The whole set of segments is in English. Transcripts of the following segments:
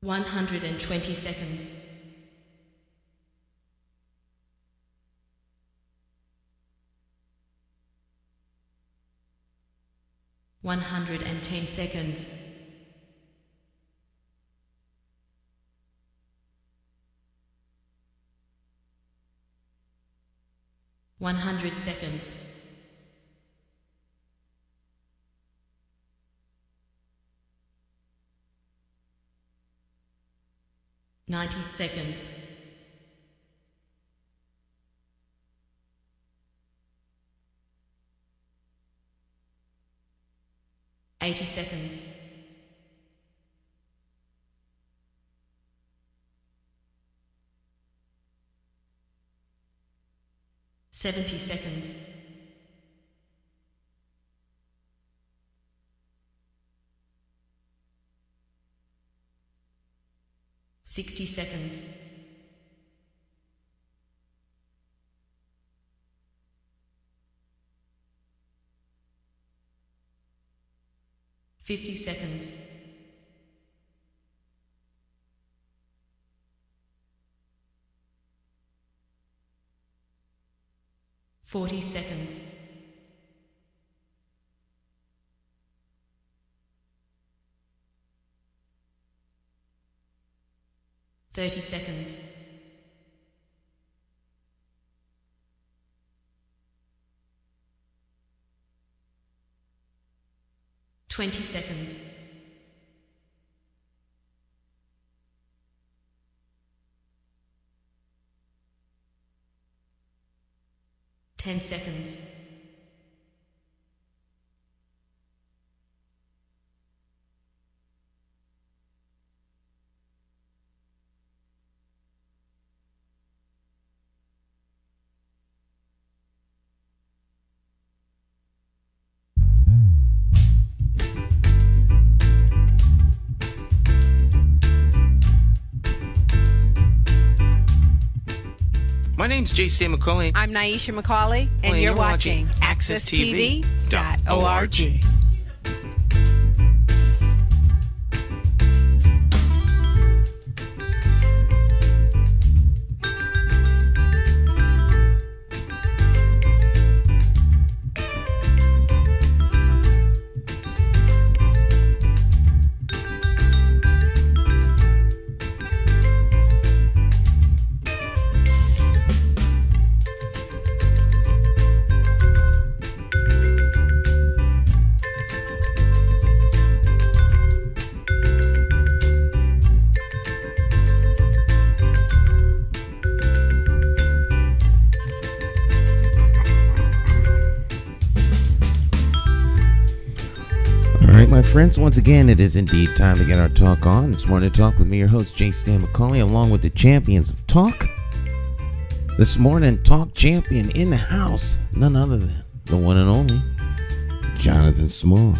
120 seconds. 110 seconds. 100 seconds. 90 seconds. 80 seconds. 70 seconds. 60 seconds. 50 seconds. 40 seconds. 30 seconds. 20 seconds. 10 seconds. 'My name's J.C. McCauley. I'm Nyesha McCauley, and you're watching AccessTV.org. My friends, once again, it is indeed time to get our talk on. This morning, talk with me, your host, J.C. McCauley, along with the champions of talk. This morning, talk champion in the house, none other than the one and only Jonathan Small.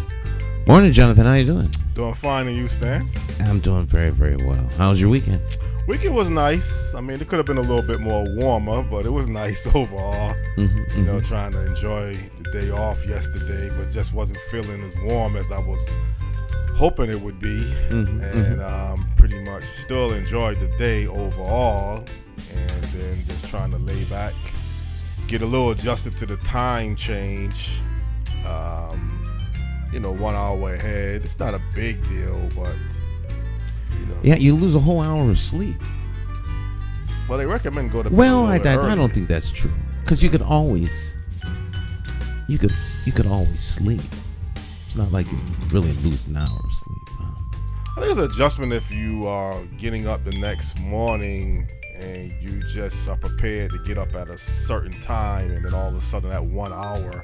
Morning, Jonathan. How you doing? Doing fine, and you, Stan? I'm doing very, very well. How was your weekend? Weekend was nice. I mean, it could have been a little bit more warmer, but it was nice overall. You know, trying to enjoy the day off yesterday, but just wasn't feeling as warm as I was hoping it would be. And pretty much still enjoyed the day overall, and then just trying to lay back, get a little adjusted to the time change. You know, 1 hour ahead. It's not a big deal, but you know. Yeah, you lose a whole hour of sleep. Well, they recommend go to bed. Well, I don't think that's true, because you could always sleep. It's not like you really lose an hour of sleep. I think it's an adjustment if you are getting up the next morning and you just are prepared to get up at a certain time, and then all of a sudden that 1 hour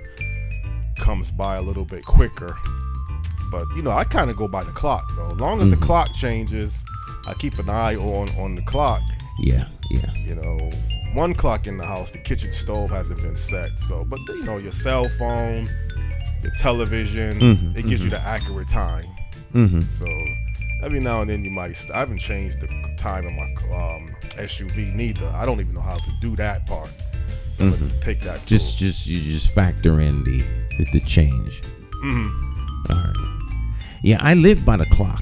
comes by a little bit quicker. But you know, I kind of go by the clock though. As long as the clock changes, I keep an eye on the clock. Yeah. You know, one clock in the house, the kitchen stove hasn't been set. So, but you know, your cell phone, your television, it gives you the accurate time. So every now and then you might. I haven't changed the time in my SUV neither. I don't even know how to do that part. So I'm gonna take that. You just factor in the change. All right. Yeah, I live by the clock.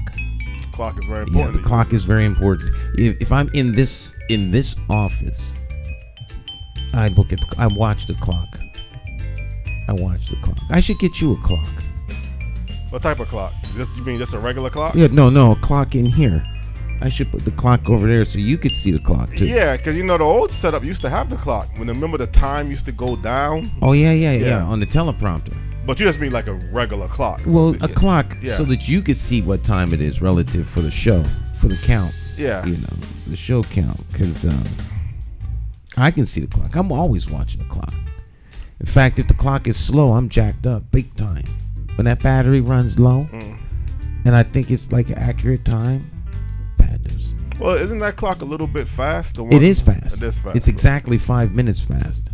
clock is very Yeah, important. the clock is very important. If I'm in this office, I watch the clock. I should get you a clock. What type of clock? You mean just a regular clock? Yeah, no, a clock in here. I should put the clock over there so you could see the clock too. Yeah, because the old setup used to have the clock. Remember the time used to go down? Oh yeah, on the teleprompter. But you just mean like a regular clock. Well, a clock Yeah. so that you could see what time it is relative for the show, for the count. Yeah. The show count. Because I can see the clock. I'm always watching the clock. In fact, if the clock is slow, I'm jacked up big time. When that battery runs low, and I think it's like an accurate time, bad news. Well, isn't that clock a little bit fast? It is fast. It is fast. It's exactly 5 minutes fast.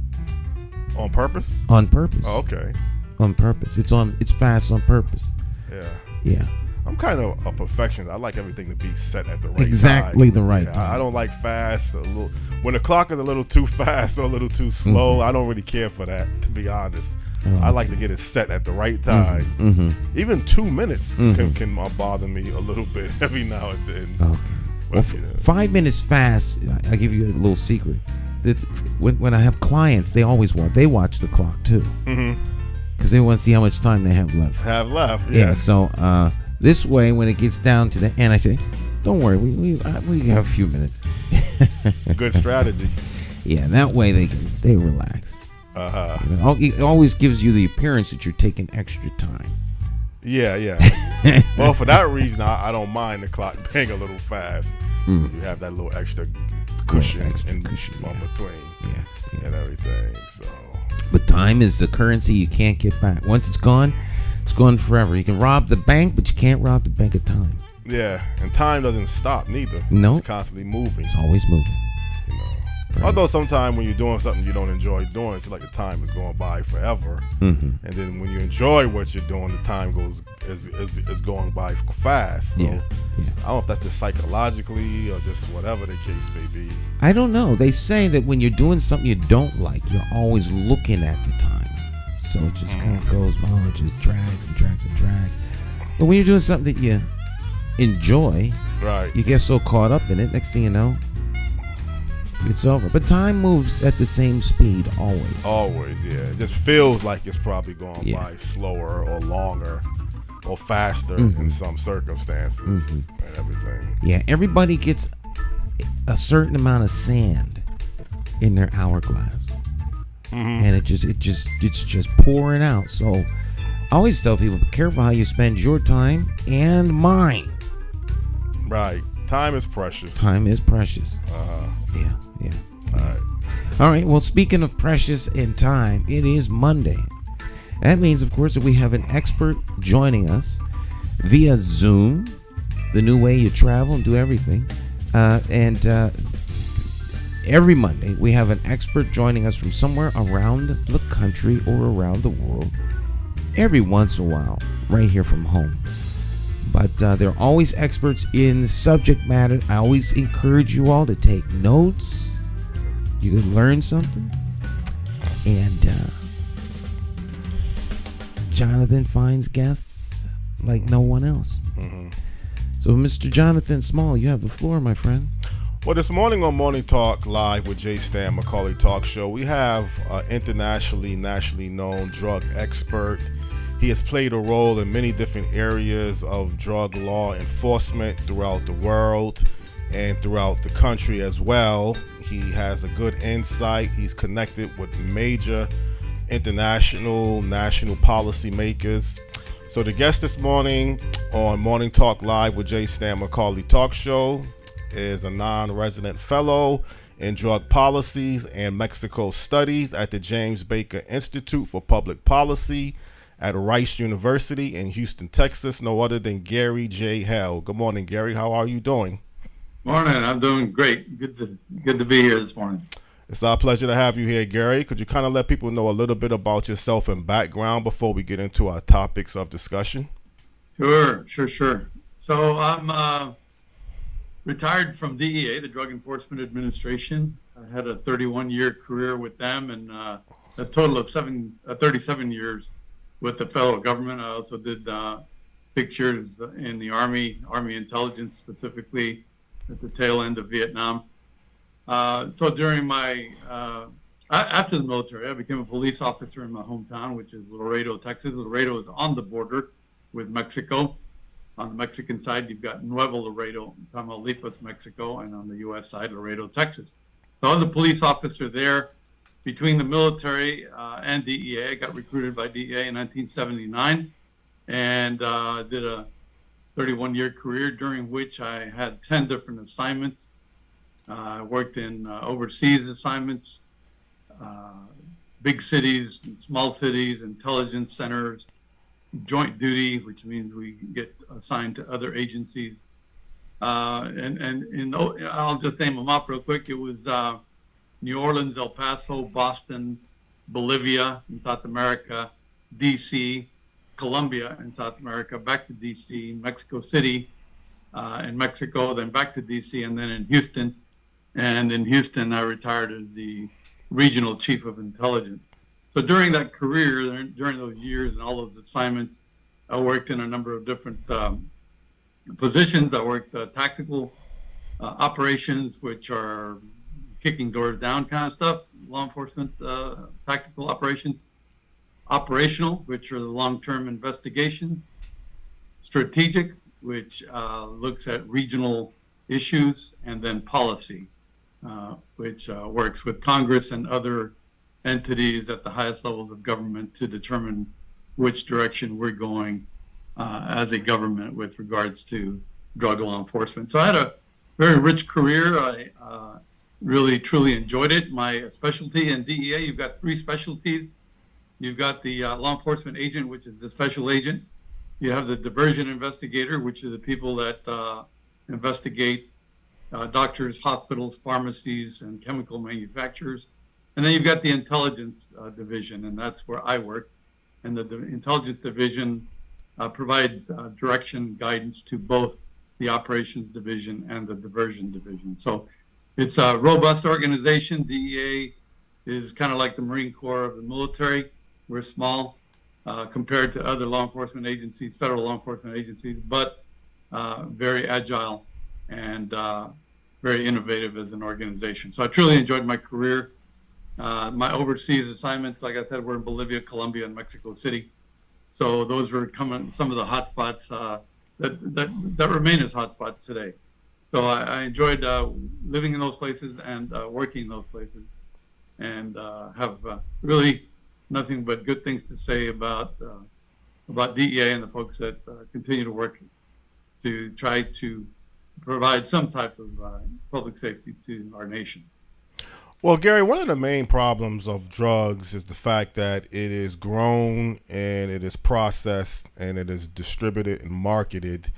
On purpose? On purpose. Oh, okay. On purpose. It's fast on purpose. Yeah. Yeah. I'm kind of a perfectionist. I like everything to be set at the right time. Exactly the right time. I don't like fast. When the clock is a little too fast or a little too slow, I don't really care for that, to be honest. I like to get it set at the right time. Even 2 minutes can bother me a little bit every now and then. Okay. Well, 5 minutes fast. I give you a little secret. That when I have clients, they watch the clock too, because they want to see how much time they have left. Yeah. So this way, when it gets down to the end, I say, "Don't worry, we have a few minutes." Good strategy. Yeah, that way they relax. It always gives you the appearance that you're taking extra time. Yeah. Well, for that reason, I don't mind the clock being a little fast. You have that little extra cushion in between and everything. So, but time is the currency you can't get back. Once it's gone forever. You can rob the bank, but you can't rob the bank of time. yeah, and time doesn't stop neither. No. It's constantly moving. It's always moving. Right. Although sometimes when you're doing something you don't enjoy doing, it's like the time is going by forever. And then when you enjoy what you're doing, the time is going by fast. So Yeah. I don't know if that's just psychologically or just whatever the case may be. I don't know. They say that when you're doing something you don't like, you're always looking at the time. So it just kind of goes on. It just drags and drags and drags. But when you're doing something that you enjoy, Right. you get so caught up in it, next thing you know, it's over. But time moves at the same speed always. Always, yeah. It just feels like it's probably going Yeah. by slower or longer or faster in some circumstances and everything. Yeah, everybody gets a certain amount of sand in their hourglass, and it's just pouring out. So I always tell people, be careful how you spend your time and mine. Right. Time is precious. Time is precious. Yeah. All right. Well, speaking of precious and time, it is Monday. That means, of course, that we have an expert joining us via Zoom, the new way you travel and do everything. And every Monday, we have an expert joining us from somewhere around the country or around the world. Every once in a while, right here from home. But they're always experts in the subject matter. I always encourage you all to take notes. You can learn something. And Jonathan finds guests like no one else. So, Mr. Jonathan Small, you have the floor, my friend. Well, this morning on Morning Talk Live with J. Stan McCauley Talk Show, we have an internationally, nationally known drug expert. He has played a role in many different areas of drug law enforcement throughout the world and throughout the country as well. He has a good insight. He's connected with major international, national policy makers. So the guest this morning on Morning Talk Live with J. Stan McCauley Talk Show is a non-resident fellow in drug policies and Mexico studies at the James Baker Institute for Public Policy at Rice University in Houston, Texas, no other than Gary J. Hale. Good morning, Gary. How are you doing? Morning. I'm doing great. Good to be here this morning. It's our pleasure to have you here, Gary. Could you kind of let people know a little bit about yourself and background before we get into our topics of discussion? Sure. So I'm retired from DEA, the Drug Enforcement Administration. I had a 31-year career with them and a total of 37 years with the federal government. I also did 6 years in the Army intelligence, specifically at the tail end of Vietnam. So during my, after the military, I became a police officer in my hometown, which is Laredo, Texas. Laredo is on the border with Mexico. On the Mexican side, you've got Nuevo Laredo, Tamaulipas, Mexico, and on the U.S. side, Laredo, Texas. So I was a police officer there between the military and DEA. I got recruited by DEA in 1979 and did a 31-year career during which I had 10 different assignments. I worked in overseas assignments, big cities, small cities, intelligence centers, joint duty, which means we get assigned to other agencies. And I'll just name them up real quick. It was New Orleans, El Paso, Boston, Bolivia in South America, DC, Colombia in South America, back to DC, Mexico City in Mexico, then back to DC, and then in Houston. And in Houston, I retired as the regional chief of intelligence. So during that career, during those years and all those assignments, I worked in a number of different positions. I worked tactical operations, which are kicking doors down kind of stuff, law enforcement tactical operations, operational, which are the long-term investigations, strategic, which looks at regional issues, and then policy, which works with Congress and other entities at the highest levels of government to determine which direction we're going as a government with regards to drug law enforcement. So I had a very rich career. I really, truly enjoyed it. My specialty in DEA, you've got 3 specialties. You've got the law enforcement agent, which is the special agent. You have the diversion investigator, which are the people that investigate doctors, hospitals, pharmacies, and chemical manufacturers. And then you've got the intelligence division, and that's where I work. And the intelligence division provides direction, guidance to both the operations division and the diversion division. So it's a robust organization. DEA is kind of like the Marine Corps of the military. We're small compared to other law enforcement agencies, federal law enforcement agencies, but very agile and very innovative as an organization. So I truly enjoyed my career. My overseas assignments, like I said, were in Bolivia, Colombia, and Mexico City. So those were some of the hotspots that remain as hotspots today. So I enjoyed living in those places and working in those places, and have really nothing but good things to say about DEA and the folks that continue to work to try to provide some type of public safety to our nation. Well, Gary, one of the main problems of drugs is the fact that it is grown and it is processed and it is distributed and marketed.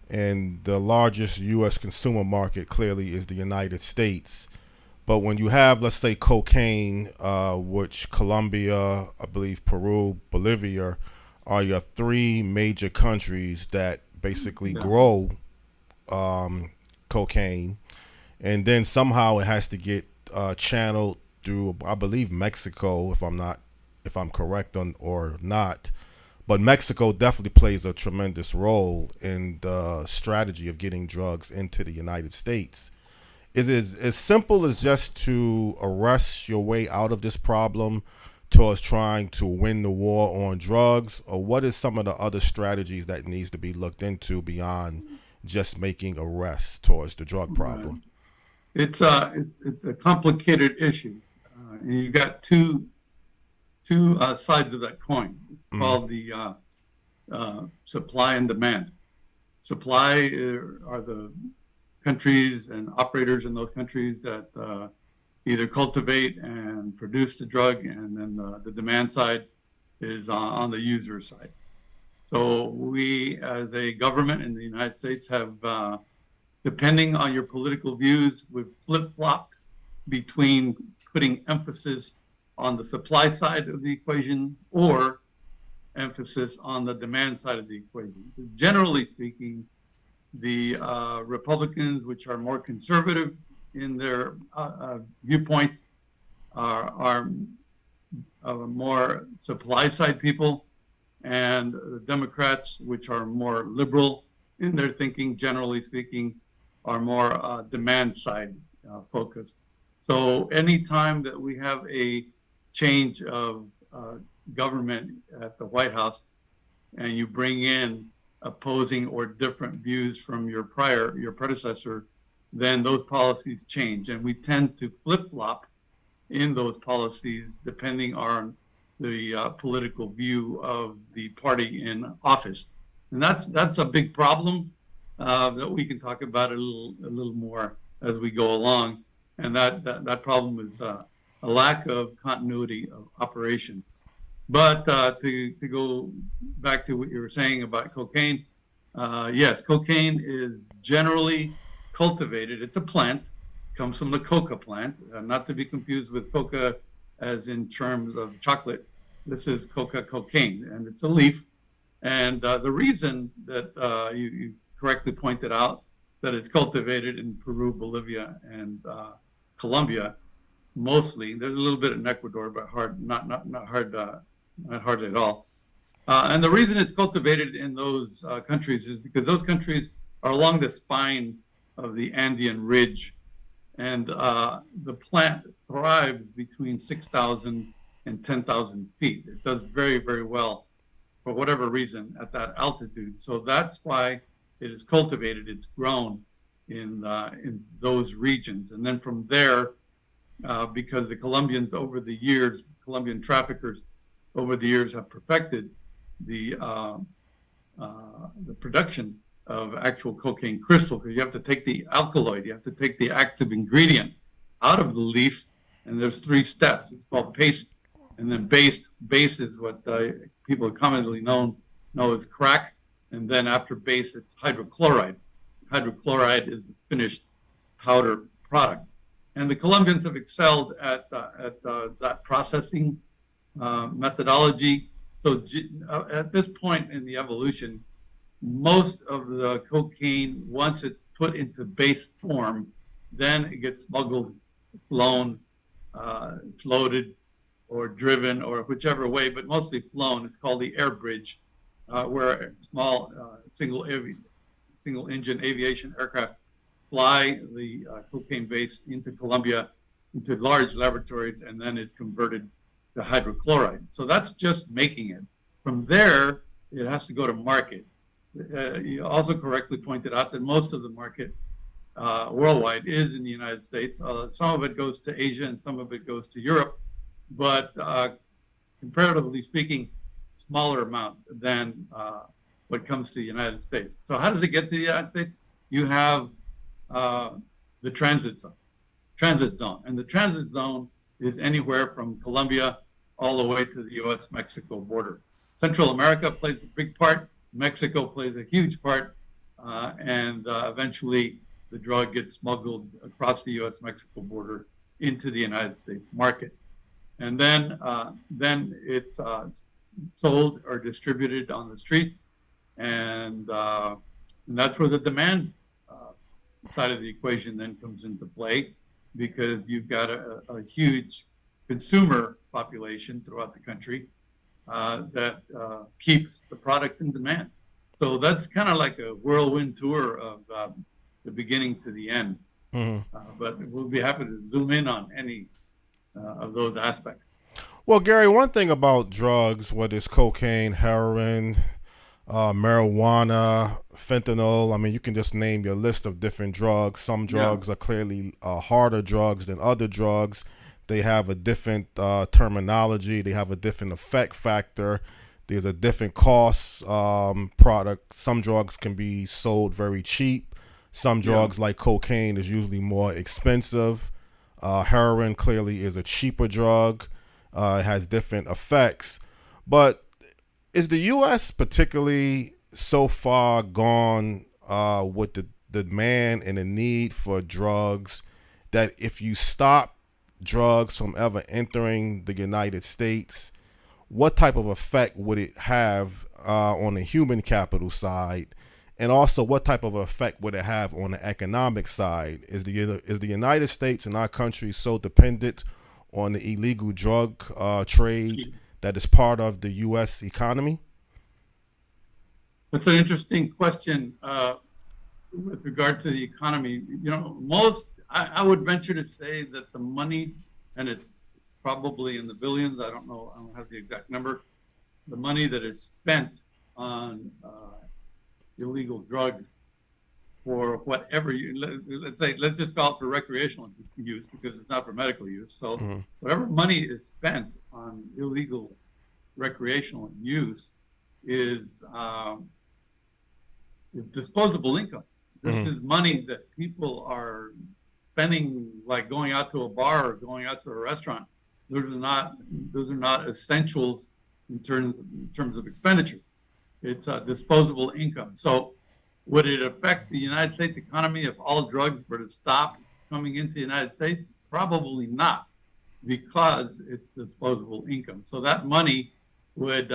And the largest U.S. consumer market clearly is the United States. But when you have, let's say, cocaine, which Colombia, I believe Peru, Bolivia are your 3 major countries that basically grow cocaine. And then somehow it has to get channeled through, I believe, Mexico, if I'm correct or not. But Mexico definitely plays a tremendous role in the strategy of getting drugs into the United States. Is it as simple as just to arrest your way out of this problem towards trying to win the war on drugs, or what is some of the other strategies that needs to be looked into beyond just making arrests towards the drug problem? It's a complicated issue. You've got two sides of that coin. It's called the supply and demand. Supply are the countries and operators in those countries that either cultivate and produce the drug, and then the demand side is on the user side. So we, as a government in the United States, have depending on your political views, we've flip-flopped between putting emphasis on the supply side of the equation or emphasis on the demand side of the equation. Generally speaking, the Republicans, which are more conservative in their viewpoints, are more supply side people, and the Democrats, which are more liberal in their thinking, generally speaking, are more demand side focused. So anytime that we have a change of government at the White House and you bring in opposing or different views from your predecessor, then those policies change. And we tend to flip-flop in those policies depending on the political view of the party in office. And that's a big problem that we can talk about a little more as we go along. And that problem is a lack of continuity of operations. But to go back to what you were saying about cocaine, yes, cocaine is generally cultivated. It's a plant, comes from the coca plant, not to be confused with coca as in terms of chocolate. This is coca cocaine, and it's a leaf. And the reason that you correctly pointed out that it's cultivated in Peru, Bolivia, and Colombia, mostly. There's a little bit in Ecuador, but not hardly at all. And the reason it's cultivated in those countries is because those countries are along the spine of the Andean ridge, and the plant thrives between 6,000 and 10,000 feet. It does very, very well for whatever reason at that altitude. So that's why it is cultivated. It's grown in those regions, and then from there, because the Colombians over the years, Colombian traffickers over the years have perfected the production of actual cocaine crystal, because you have to take the alkaloid, you have to take the active ingredient out of the leaf, and there's 3 steps. It's called paste, and then base. Base is what people commonly know as crack, and then after base, it's hydrochloride. Hydrochloride is the finished powder product. And the Colombians have excelled at that processing methodology. So at this point in the evolution, most of the cocaine, once it's put into base form, then it gets smuggled, flown, floated, or driven, or whichever way, but mostly flown. It's called the air bridge, where small single engine aviation aircraft fly the cocaine base into Colombia, into large laboratories, and then it's converted to hydrochloride. So that's just making it. From there, it has to go to market. You also correctly pointed out that most of the market worldwide is in the United States. Some of it goes to Asia and some of it goes to Europe, but comparatively speaking, smaller amount than what comes to the United States. So how does it get to the United States? You have the transit zone. And the transit zone is anywhere from Colombia all the way to the U.S.-Mexico border. Central America plays a big part. Mexico plays a huge part. And eventually the drug gets smuggled across the U.S.-Mexico border into the United States market. And then it's sold or distributed on the streets. And that's where the demand side of the equation then comes into play, because you've got a huge consumer population throughout the country that keeps the product in demand. So that's kind of like a whirlwind tour of the beginning to the end. Mm-hmm. But we'll be happy to zoom in on any of those aspects. Well, Gary, one thing about drugs, whether it's cocaine, heroin, marijuana, fentanyl, I mean, you can just name your list of different drugs. Some drugs are clearly harder drugs than other drugs. They have a different terminology. They have a different effect factor. There's a different cost product. Some drugs can be sold very cheap. Some drugs like cocaine is usually more expensive. Heroin clearly is a cheaper drug. It has different effects. But is the U.S. particularly so far gone with the demand and the need for drugs that if you stop drugs from ever entering the United States, what type of effect would it have on the human capital side? And also, what type of effect would it have on the economic side? Is the United States and our country so dependent on the illegal drug trade that is part of the U.S. economy? That's an interesting question with regard to the economy. I would venture to say that the money, and it's probably in the billions, I don't know, I don't have the exact number, the money that is spent on illegal drugs for whatever let's just call it for recreational use because it's not for medical use. So whatever money is spent on illegal recreational use is disposable income. This is money that people are spending, like going out to a bar or going out to a restaurant. Those are not essentials in terms of expenditure. It's disposable income. So would it affect the United States economy if all drugs were to stop coming into the United States? Probably not, because it's disposable income. So that money would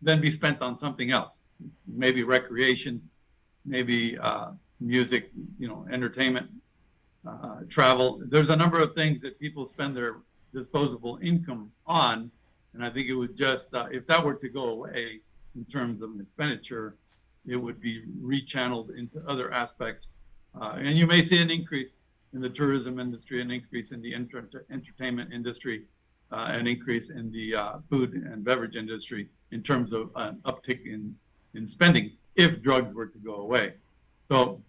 then be spent on something else, maybe recreation, maybe music, entertainment, travel. There's a number of things that people spend their disposable income on, and I think it would just, if that were to go away in terms of expenditure, it would be rechanneled into other aspects. And you may see an increase in the tourism industry, an increase in the entertainment industry, an increase in the food and beverage industry in terms of an uptick in spending if drugs were to go away. So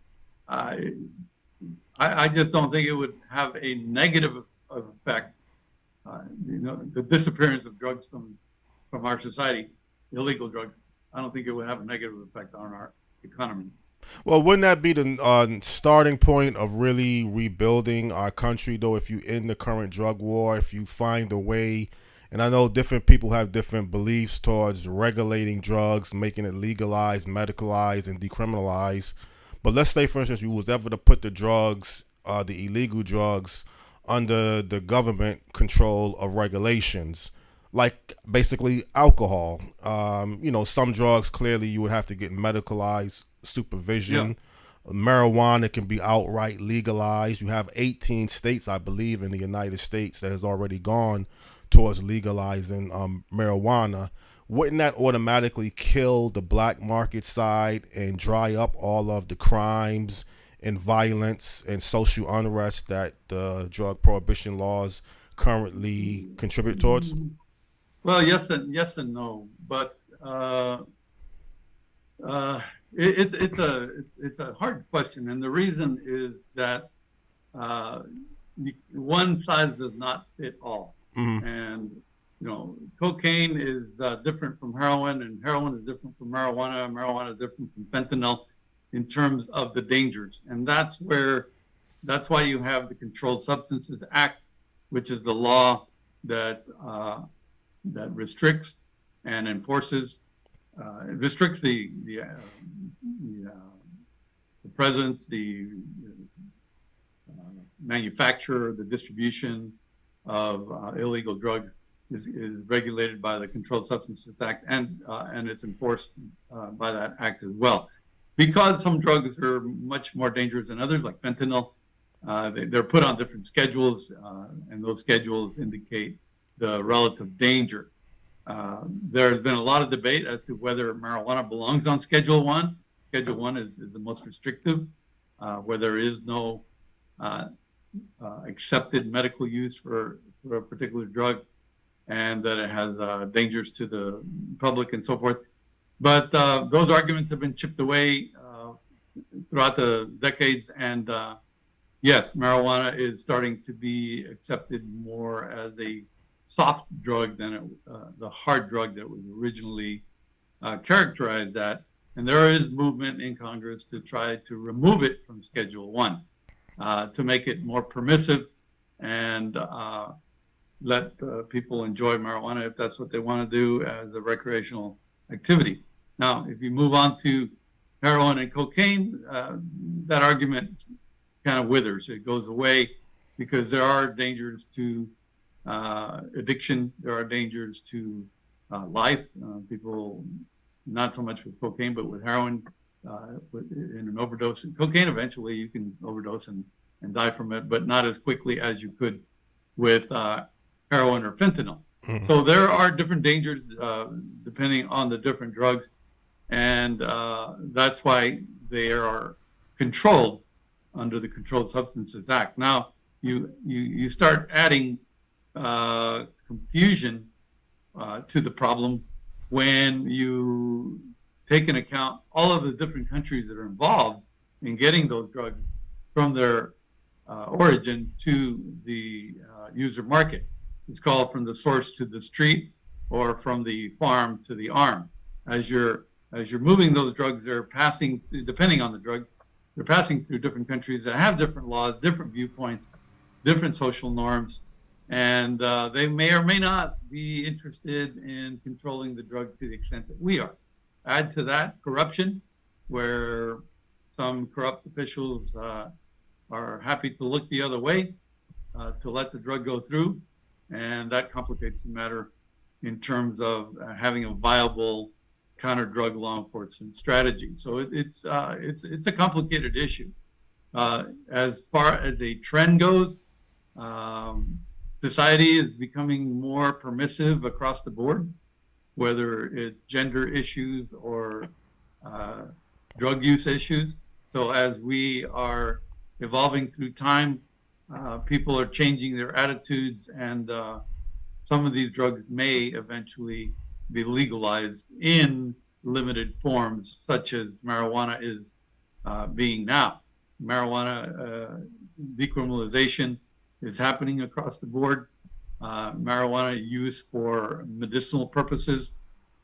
I just don't think it would have a negative effect. The disappearance of drugs from our society, illegal drugs, I don't think it would have a negative effect on our economy. Well, wouldn't that be the starting point of really rebuilding our country, though, if you end the current drug war, if you find a way, and I know different people have different beliefs towards regulating drugs, making it legalized, medicalized, and decriminalized, but let's say, for instance, you was ever to put the drugs, the illegal drugs, under the government control of regulations, like basically alcohol. Some drugs clearly you would have to get medicalized supervision. Yeah. Marijuana can be outright legalized. You have 18 states, I believe, in the United States that has already gone towards legalizing marijuana. Wouldn't that automatically kill the black market side and dry up all of the crimes and violence and social unrest that the drug prohibition laws currently contribute towards? Well, yes and no, but it's a hard question, and the reason is that one size does not fit all. And cocaine is different from heroin, and heroin is different from marijuana, and marijuana is different from fentanyl in terms of the dangers, and that's why you have the Controlled Substances Act, which is the law that restricts and enforces, restricts the presence, the manufacture, the distribution of illegal drugs is regulated by the Controlled Substances Act, and it's enforced by that act as well. Because some drugs are much more dangerous than others, like fentanyl, they're put on different schedules, and those schedules indicate the relative danger. There's been a lot of debate as to whether marijuana belongs on Schedule 1. Schedule 1 is the most restrictive, where there is no accepted medical use for a particular drug, and that it has dangers to the public and so forth. But those arguments have been chipped away throughout the decades, and yes, marijuana is starting to be accepted more as a soft drug than the hard drug that was originally characterized at. And there is movement in Congress to try to remove it from Schedule 1, to make it more permissive and let people enjoy marijuana if that's what they want to do as a recreational activity. Now, if you move on to heroin and cocaine, that argument kind of withers. It goes away because there are dangers to addiction. There are dangers to life. People, not so much with cocaine, but with heroin, in an overdose. Cocaine, eventually you can overdose and die from it, but not as quickly as you could with heroin or fentanyl. So there are different dangers depending on the different drugs. And that's why they are controlled under the Controlled Substances Act. Now, you start adding confusion to the problem when you take into account all of the different countries that are involved in getting those drugs from their origin to the user market. It's called from the source to the street, or from the farm to the arm. As you're moving those drugs, they're passing, depending on the drug, they're passing through different countries that have different laws, different viewpoints, different social norms, and they may or may not be interested in controlling the drug to the extent that we are. Add to that corruption, where some corrupt officials are happy to look the other way to let the drug go through, and that complicates the matter in terms of having a viable counter-drug law enforcement strategy. So it's a complicated issue. As far as a trend goes, society is becoming more permissive across the board, whether it's gender issues or drug use issues. So as we are evolving through time, people are changing their attitudes, and some of these drugs may eventually be legalized in limited forms, such as marijuana is being now. Marijuana decriminalization is happening across the board. Marijuana use for medicinal purposes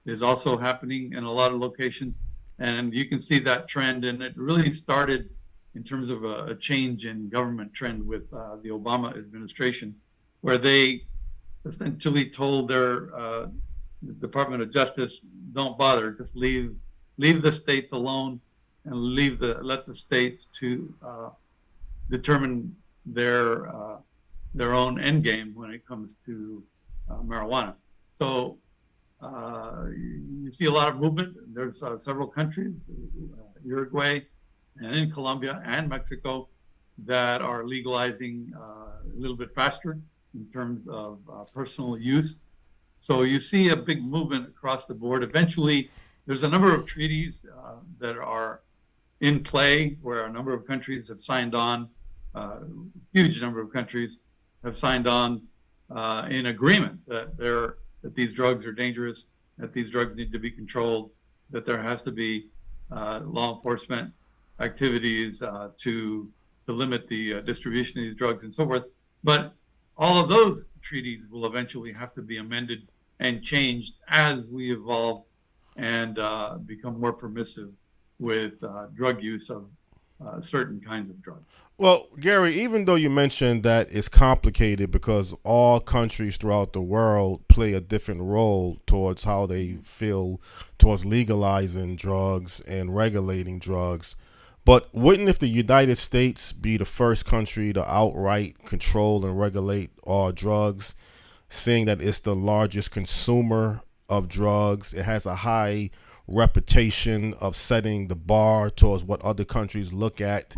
is also happening in a lot of locations. And you can see that trend, and it really started in terms of a change in government trend with the Obama administration, where they essentially told their Department of Justice, don't bother, just leave the states alone, and let the states to determine their own end game when it comes to marijuana. So you see a lot of movement. There's several countries, Uruguay and in Colombia and Mexico, that are legalizing a little bit faster in terms of personal use. So you see a big movement across the board. Eventually, there's a number of treaties that are in play where a number of countries have signed on, huge number of countries have signed on in agreement that these drugs are dangerous, that these drugs need to be controlled, that there has to be law enforcement activities to limit the distribution of these drugs and so forth. But all of those treaties will eventually have to be amended and changed as we evolve and become more permissive with drug use of certain kinds of drugs. Well, Gary, even though you mentioned that it's complicated because all countries throughout the world play a different role towards how they feel towards legalizing drugs and regulating drugs, but wouldn't if the United States be the first country to outright control and regulate all drugs, seeing that it's the largest consumer of drugs, it has a high reputation of setting the bar towards what other countries look at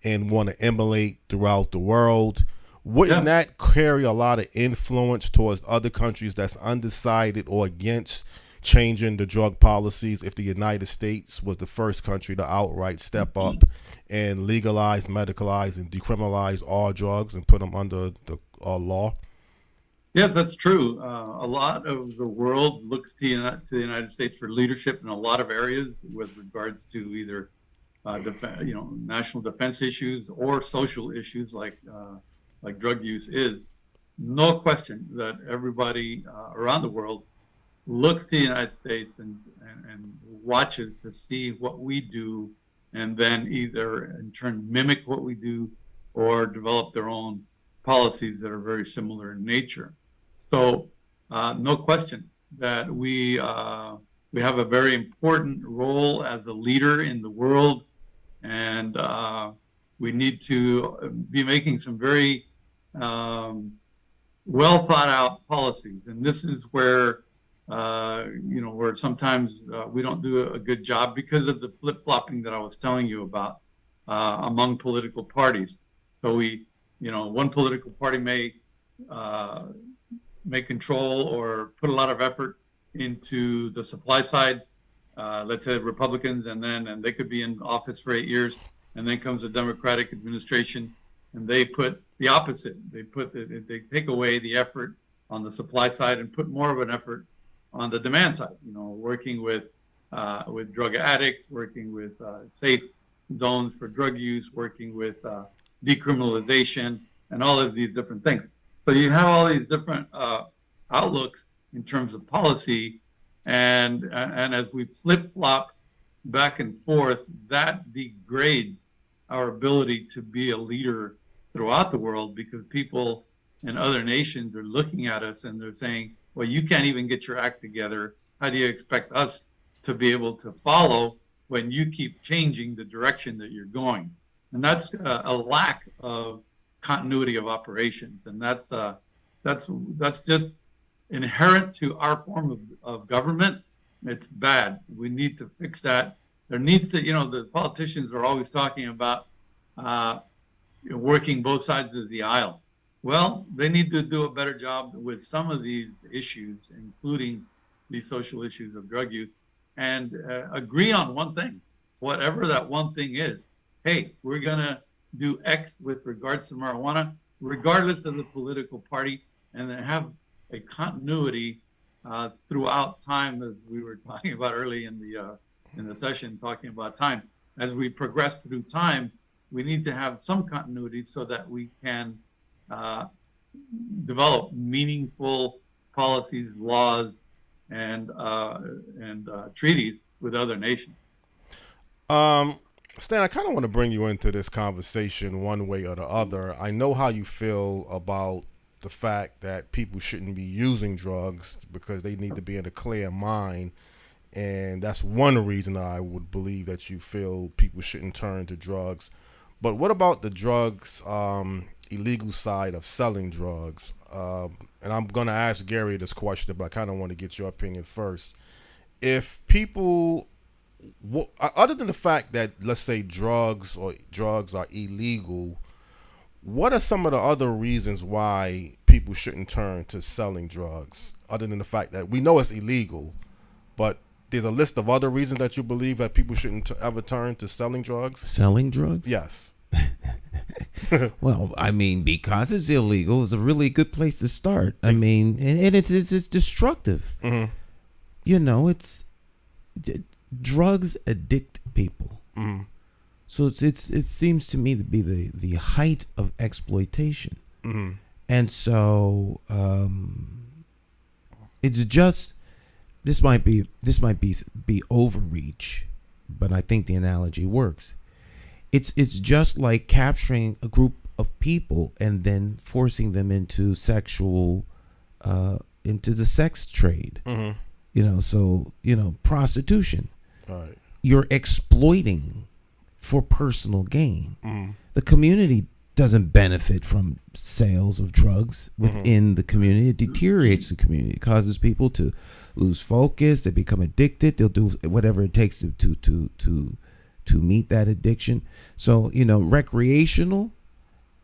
and want to emulate throughout the world? Wouldn't that carry a lot of influence towards other countries that's undecided or against changing the drug policies if the United States was the first country to outright step up and legalize, medicalize, and decriminalize all drugs and put them under the law? Yes, that's true. A lot of the world looks to the United States for leadership in a lot of areas with regards to either national defense issues or social issues like drug use is. No question that everybody around the world looks to the United States and watches to see what we do, and then either in turn mimic what we do or develop their own policies that are very similar in nature. So no question that we have a very important role as a leader in the world, and we need to be making some very well thought out policies. And this is where where sometimes we don't do a good job because of the flip-flopping that I was telling you about among political parties. So one political party may control or put a lot of effort into the supply side, let's say Republicans, and they could be in office for 8 years, and then comes a Democratic administration, and they put the opposite. They take away the effort on the supply side and put more of an effort on the demand side. Working with drug addicts, working with safe zones for drug use, working with decriminalization, and all of these different things. So you have all these different outlooks in terms of policy, and as we flip-flop back and forth, that degrades our ability to be a leader throughout the world, because people in other nations are looking at us and they're saying, well, you can't even get your act together. How do you expect us to be able to follow when you keep changing the direction that you're going? And that's a lack of continuity of operations, and that's just inherent to our form of government. It's bad. We need to fix that. There needs to, the politicians are always talking about working both sides of the aisle. Well, they need to do a better job with some of these issues, including these social issues of drug use, and agree on one thing, whatever that one thing is. Hey, we're going to do X with regards to marijuana, regardless of the political party, and then have a continuity throughout time, as we were talking about early in the session, talking about time. As we progress through time, we need to have some continuity so that we can develop meaningful policies, laws, and treaties with other nations. Stan, I kind of want to bring you into this conversation one way or the other. I know how you feel about the fact that people shouldn't be using drugs because they need to be in a clear mind. And that's one reason that I would believe that you feel people shouldn't turn to drugs. But what about the drugs, illegal side of selling drugs? And I'm going to ask Gary this question, but I kind of want to get your opinion first. If people, other than the fact that, let's say, drugs are illegal, what are some of the other reasons why people shouldn't turn to selling drugs, other than the fact that we know it's illegal, but there's a list of other reasons that you believe that people shouldn't ever turn to selling drugs? Selling drugs? Yes. Well, I mean, because it's illegal is a really good place to start. I mean, and it's destructive. Mm-hmm. Drugs addict people. Mm-hmm. So it seems to me to be the height of exploitation. Mm-hmm. And so it's just, this might be overreach, but I think the analogy works. It's just like capturing a group of people and then forcing them into into the sex trade. Mm-hmm. Prostitution. Right. You're exploiting for personal gain. Mm-hmm. The community doesn't benefit from sales of drugs within the community. It deteriorates the community. It causes people to lose focus. They become addicted. They'll do whatever it takes to meet that addiction. So, recreational,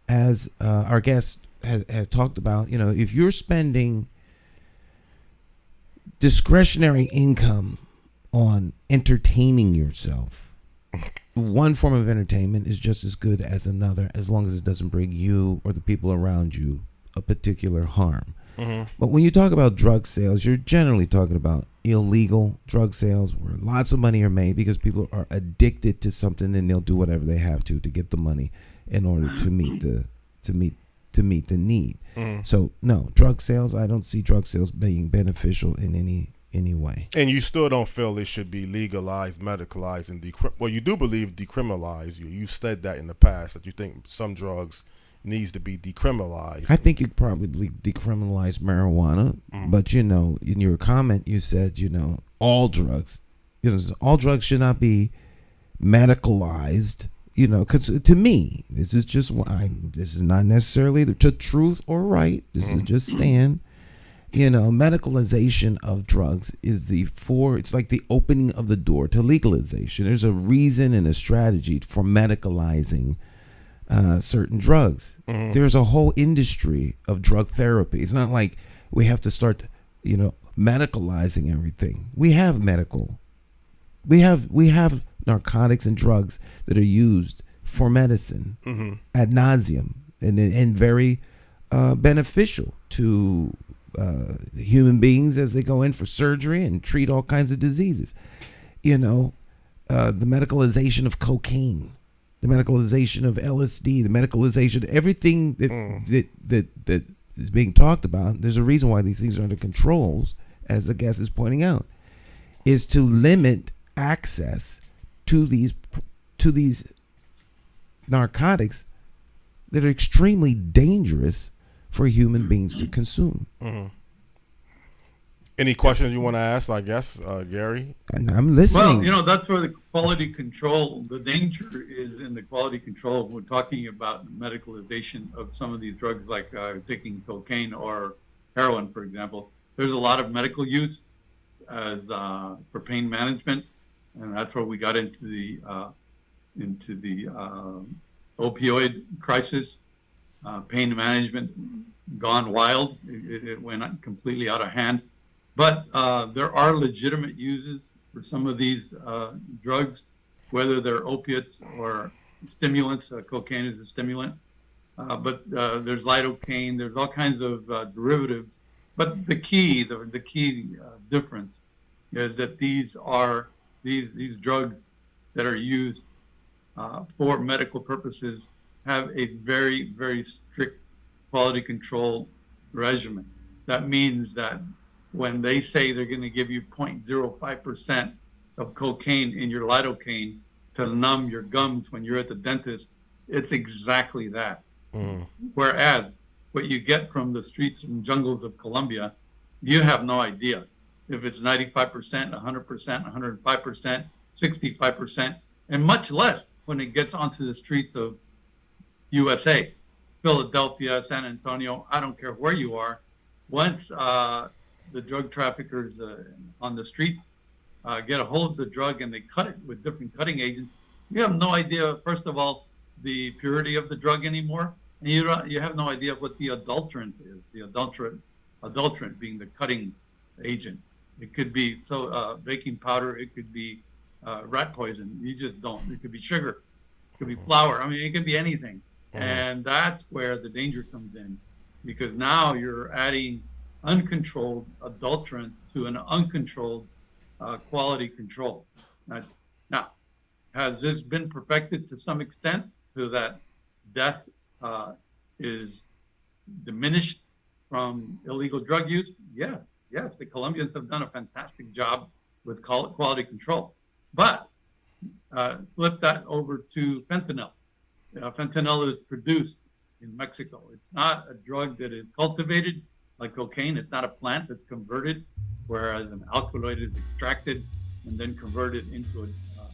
as our guest has talked about, if you're spending discretionary income on entertaining yourself, one form of entertainment is just as good as another, as long as it doesn't bring you or the people around you a particular harm. Mm-hmm. But when you talk about drug sales, you're generally talking about illegal drug sales where lots of money are made because people are addicted to something and they'll do whatever they have to get the money in order to meet the need. Mm-hmm. So no, drug sales, I don't see drug sales being beneficial in any way. And you still don't feel it should be legalized, medicalized, and well, you do believe decriminalized. You said that in the past, that you think some drugs needs to be decriminalized. I think you probably decriminalize marijuana, but in your comment you said all drugs, all drugs should not be medicalized. Because to me, this is just this is not necessarily the truth or right. This is just Stan. Medicalization of drugs is it's like the opening of the door to legalization. There's a reason and a strategy for medicalizing certain drugs. Mm-hmm. There's a whole industry of drug therapy. It's not like we have to start, medicalizing everything. We have medical We have narcotics and drugs that are used for medicine ad nauseum and very beneficial to human beings as they go in for surgery and treat all kinds of diseases. You know, the medicalization of cocaine, the medicalization of LSD, the medicalization, everything that is being talked about. There's a reason why these things are under controls, as the guest is pointing out, is to limit access to these narcotics that are extremely dangerous for human beings to consume. Any questions you want to ask, I guess, Gary? And I'm listening. Well, that's where the quality control, the danger is in the quality control. We're talking about medicalization of some of these drugs, like taking cocaine or heroin, for example. There's a lot of medical use as for pain management, and that's where we got into the opioid crisis. Pain management gone wild. It went completely out of hand. But there are legitimate uses for some of these drugs, whether they're opiates or stimulants. Cocaine is a stimulant, but there's lidocaine. There's all kinds of derivatives. But the key difference is that these drugs that are used for medical purposes have a very, very strict quality control regimen. That means that when they say they're going to give you 0.05% of cocaine in your lidocaine to numb your gums when you're at the dentist, it's exactly that. Whereas what you get from the streets and jungles of Colombia, you have no idea if it's 95%, 100%, 105%, 65%, and much less when it gets onto the streets of USA, Philadelphia, San Antonio, I don't care where you are. Once the drug traffickers on the street get a hold of the drug and they cut it with different cutting agents, you have no idea, first of all, the purity of the drug anymore, and you have no idea what the adulterant is. The adulterant being the cutting agent. It could be baking powder. It could be rat poison. You just don't. It could be sugar. It could be flour. I mean, it could be anything. And that's where the danger comes in, because now you're adding uncontrolled adulterants to an uncontrolled quality control. Now, has this been perfected to some extent so that death is diminished from illegal drug use? Yes, the Colombians have done a fantastic job with quality control. But flip that over to fentanyl. Fentanyl is produced in Mexico. It's not a drug that is cultivated like cocaine. It's not a plant that's converted, whereas an alkaloid is extracted and then converted into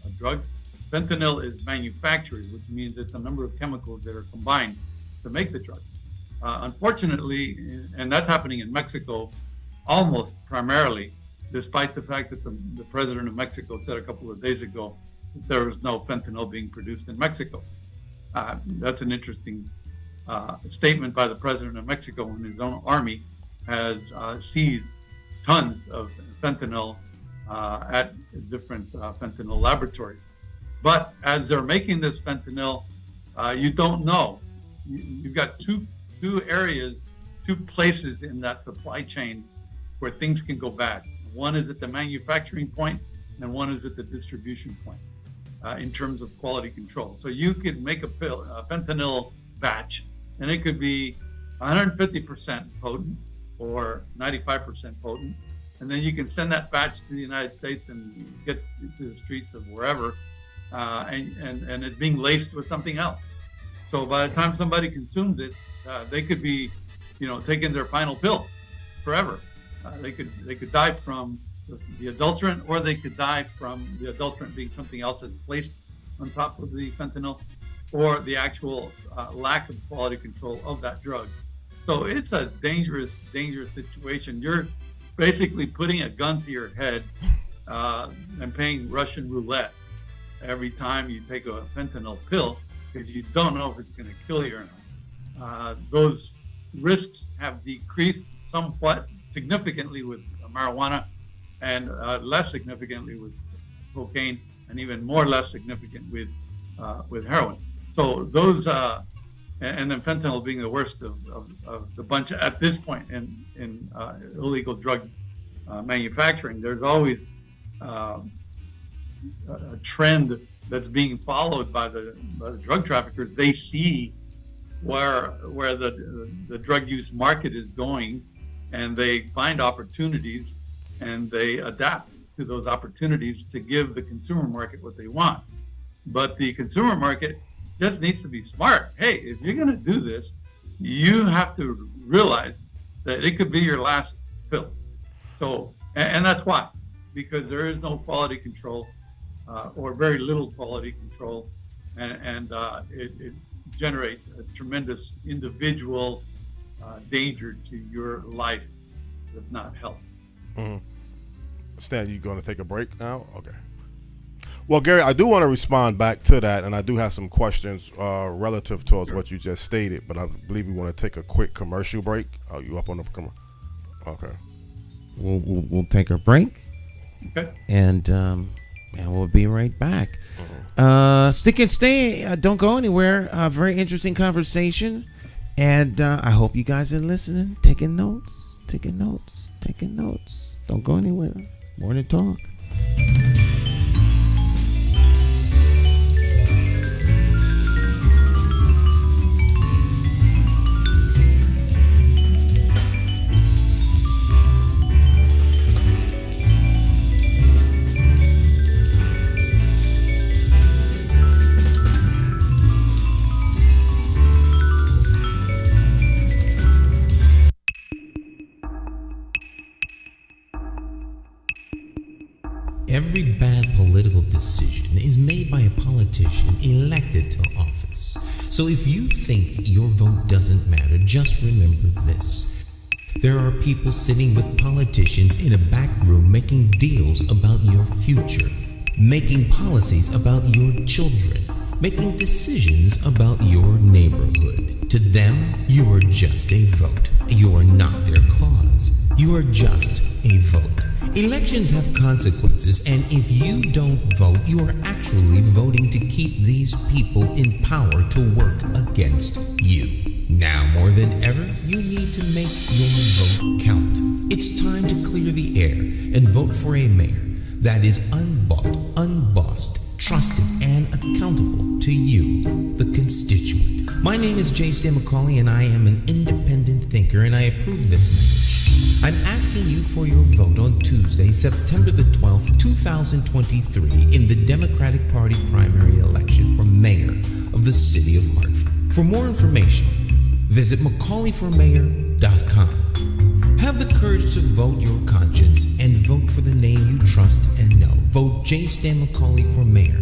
a drug. Fentanyl is manufactured, which means it's a number of chemicals that are combined to make the drug. Unfortunately, and that's happening in Mexico almost primarily, despite the fact that the president of Mexico said a couple of days ago that there was no fentanyl being produced in Mexico. That's an interesting statement by the president of Mexico when his own army has seized tons of fentanyl at different fentanyl laboratories. But as they're making this fentanyl, you don't know. You've got two areas, two places in that supply chain where things can go bad. One is at the manufacturing point, and one is at the distribution point in terms of quality control. So you could make a fentanyl batch, and it could be 150% potent or 95% potent, and then you can send that batch to the United States and get to the streets of wherever, and it's being laced with something else. So by the time somebody consumes it, they could be, taking their final pill forever. They could die from the adulterant, or they could die from the adulterant being something else that's placed on top of the fentanyl, or the actual lack of quality control of that drug. So it's a dangerous situation. You're basically putting a gun to your head and playing Russian roulette every time you take a fentanyl pill, because you don't know if it's going to kill you or not. Those risks have decreased somewhat significantly with marijuana, and less significantly with cocaine, and even more less significant with heroin. So those, and then fentanyl being the worst of the bunch at this point in illegal drug manufacturing. There's always a trend that's being followed by the drug traffickers. They see where the drug use market is going, and they find opportunities, and they adapt to those opportunities to give the consumer market what they want. But the consumer market just needs to be smart. Hey, if you're going to do this, you have to realize that it could be your last pill. So, and that's why, because there is no quality control, or very little quality control, and it generates a tremendous individual danger to your life, if not health. Mm-hmm. Stan, you going to take a break now? Okay. Well, Gary, I do want to respond back to that, and I do have some questions relative towards what you just stated, but I believe we want to take a quick commercial break. Are you up on the commercial? Okay. We'll take a break. Okay. And we'll be right back. Stick and stay. Don't go anywhere. Very interesting conversation. And I hope you guys are listening, taking notes. Don't go anywhere. Morning Talk. Every bad political decision is made by a politician elected to office. So if you think your vote doesn't matter, just remember this. There are people sitting with politicians in a back room making deals about your future, making policies about your children, making decisions about your neighborhood. To them, you are just a vote. You are not their cause. You are just a vote. Elections have consequences, and if you don't vote, you are actually voting to keep these people in power to work against you. Now more than ever, you need to make your vote count. It's time to clear the air and vote for a mayor that is unbought, unbossed, trusted, and accountable to you, the constituent. My name is J. Stan McCauley, and I am an independent thinker, and I approve this message. I'm asking you for your vote on Tuesday, September the 12th, 2023, in the Democratic Party primary election for mayor of the city of Hartford. For more information, visit McCauleyformayor.com. Have the courage to vote your conscience and vote for the name you trust and know. Vote J. Stan McCauley for mayor.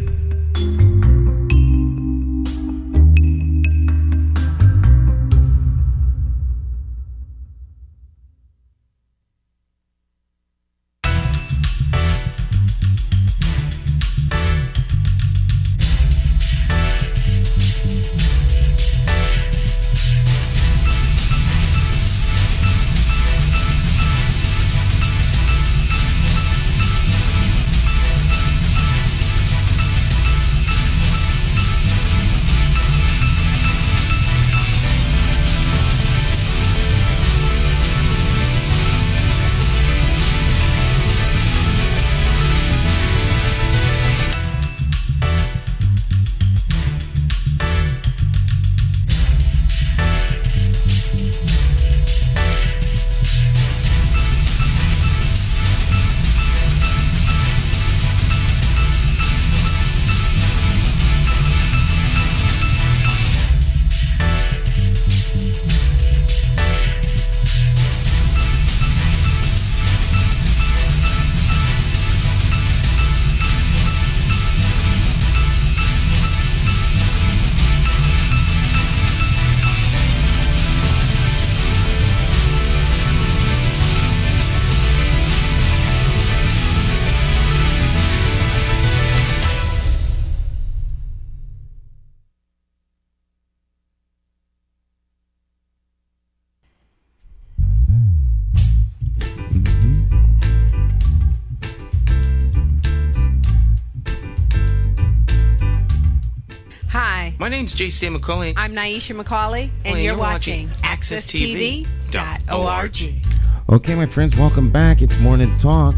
My name's J.C. McCauley. I'm Nyesha McCauley, and you're watching AccessTV.org. Okay, my friends, welcome back. It's Morning Talk.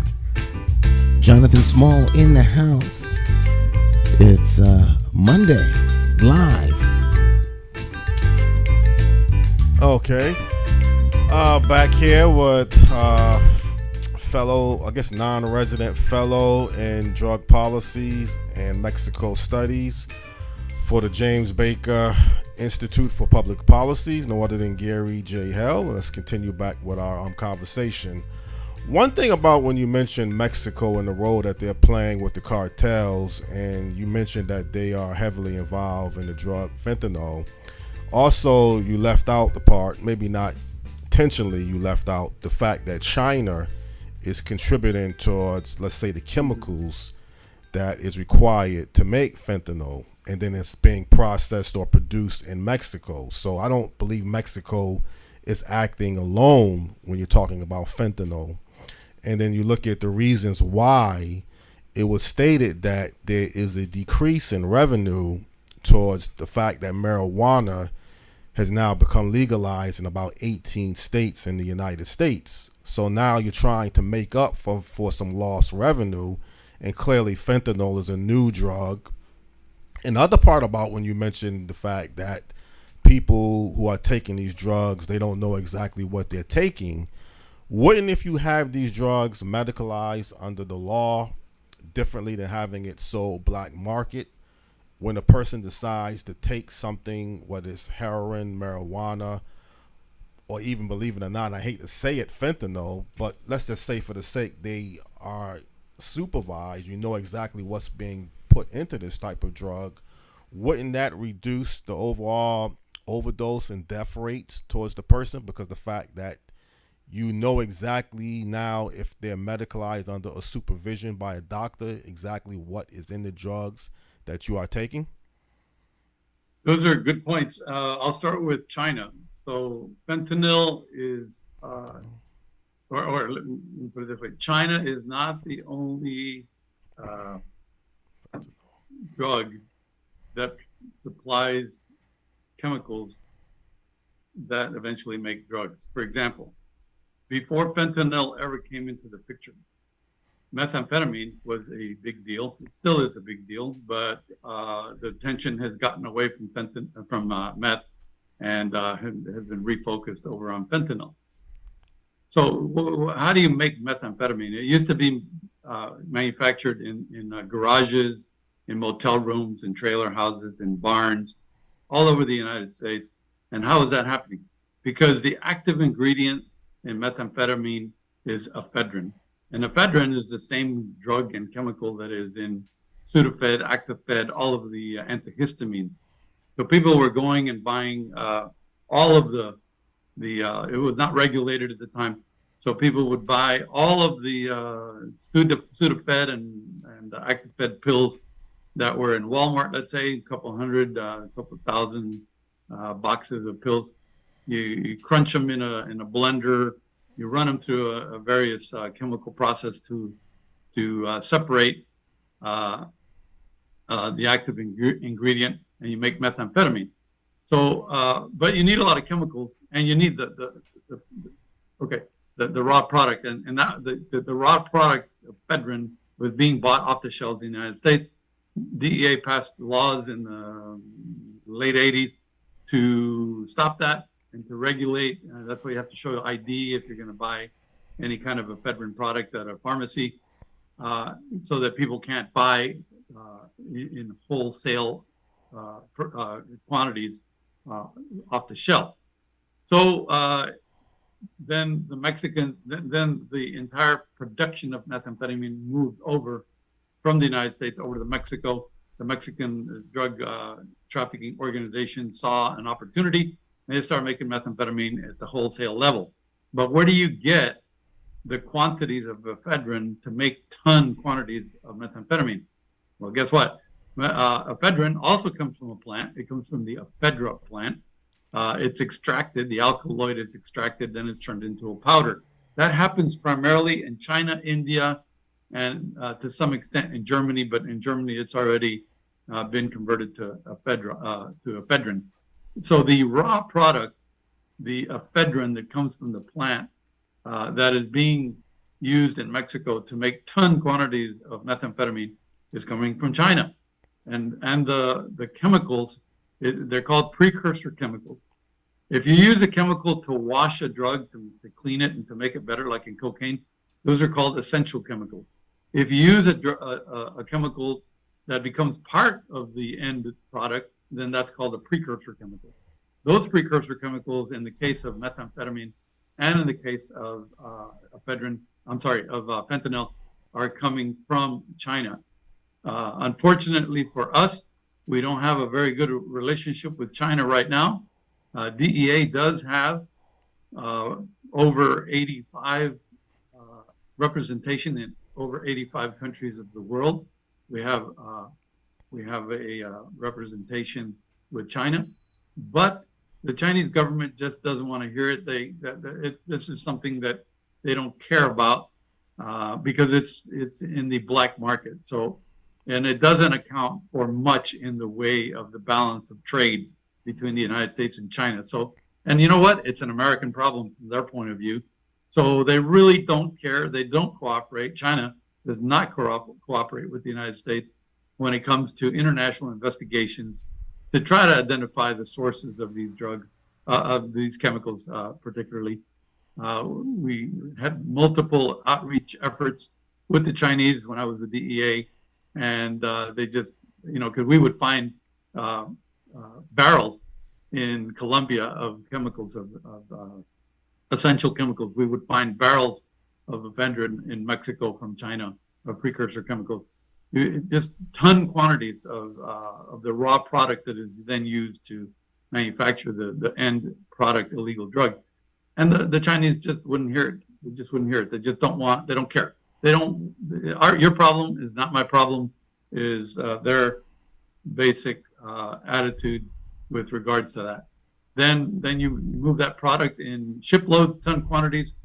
Jonathan Small in the house. It's Monday, live. Okay. Back here with fellow, I guess non-resident fellow in drug policies and Mexico studies for the James Baker Institute for Public Policies, no other than Gary J. Hale. Let's continue back with our conversation. One thing about when you mentioned Mexico and the role that they're playing with the cartels, and you mentioned that they are heavily involved in the drug fentanyl. Also, you left out the part, maybe not intentionally, you left out the fact that China is contributing towards, let's say, the chemicals that is required to make fentanyl, and then it's being processed or produced in Mexico. So I don't believe Mexico is acting alone when you're talking about fentanyl. And then you look at the reasons why it was stated that there is a decrease in revenue towards the fact that marijuana has now become legalized in about 18 states in the United States. So now you're trying to make up for some lost revenue, and clearly fentanyl is a new drug. Another part about when you mentioned the fact that people who are taking these drugs, they don't know exactly what they're taking. Wouldn't, if you have these drugs medicalized under the law differently than having it sold black market, when a person decides to take something, whether it's heroin, marijuana, or even, believe it or not, I hate to say it, fentanyl, but let's just say for the sake they are supervised, you know exactly what's being put into this type of drug, wouldn't that reduce the overall overdose and death rates towards the person, because the fact that you know exactly now, if they're medicalized under a supervision by a doctor, exactly what is in the drugs that you are taking? Those are good points. I'll start with China. So fentanyl is, or let me put it this way, China is not the only drug that supplies chemicals that eventually make drugs. For example, before fentanyl ever came into the picture, methamphetamine was a big deal. It still is a big deal, but the attention has gotten away from meth and has been refocused over on fentanyl. So how do you make methamphetamine? It used to be manufactured in garages, in motel rooms, in trailer houses, in barns, all over the United States. And how is that happening? Because the active ingredient in methamphetamine is ephedrine. And ephedrine is the same drug and chemical that is in Sudafed, Actifed, all of the antihistamines. So people were going and buying all of the it was not regulated at the time. So people would buy all of the Sudafed and Actifed pills that were in Walmart, let's say, a couple thousand boxes of pills. You crunch them in a blender. You run them through a various chemical process to separate the active ingredient, and you make methamphetamine. So, but you need a lot of chemicals, and you need the raw product, and that the raw product of ephedrine was being bought off the shelves in the United States. DEA passed laws in the late 80s to stop that and to regulate. That's why you have to show ID if you're going to buy any kind of ephedrine product at a pharmacy, so that people can't buy in wholesale quantities off the shelf. So then the entire production of methamphetamine moved over from the United States over to Mexico. The Mexican drug trafficking organization saw an opportunity, and they started making methamphetamine at the wholesale level. But where do you get the quantities of ephedrine to make ton quantities of methamphetamine? Well, guess what? Ephedrine also comes from a plant. It comes from the ephedra plant. It's extracted, the alkaloid is extracted, then it's turned into a powder. That happens primarily in China, India, and to some extent in Germany, but in Germany it's already been converted to ephedrine. So the raw product, the ephedrine that comes from the plant that is being used in Mexico to make ton quantities of methamphetamine is coming from China. And the chemicals, they're called precursor chemicals. If you use a chemical to wash a drug, to clean it and to make it better, like in cocaine, those are called essential chemicals. If you use a chemical that becomes part of the end product, then that's called a precursor chemical. Those precursor chemicals, in the case of methamphetamine and in the case of fentanyl, are coming from China. Unfortunately for us, we don't have a very good relationship with China right now. DEA does have over 85 representation in over 85 countries of the world. We have a representation with China, but the Chinese government just doesn't want to hear it. This is something that they don't care about because it's in the black market. So, and it doesn't account for much in the way of the balance of trade between the United States and China. So, and you know what? It's an American problem from their point of view. So they really don't care. They don't cooperate. China does not cooperate with the United States when it comes to international investigations to try to identify the sources of these drugs, of these chemicals particularly. We had multiple outreach efforts with the Chinese when I was with DEA, and they just, because we would find barrels in Colombia of chemicals, of essential chemicals. We would find barrels of ephedrine in Mexico from China, of precursor chemicals. Just ton quantities of the raw product that is then used to manufacture the end product illegal drug. And the Chinese just wouldn't hear it. They just wouldn't hear it. They just don't want, they don't care. Your problem is not my problem, is their basic attitude with regards to that. Then you move that product in shipload ton quantities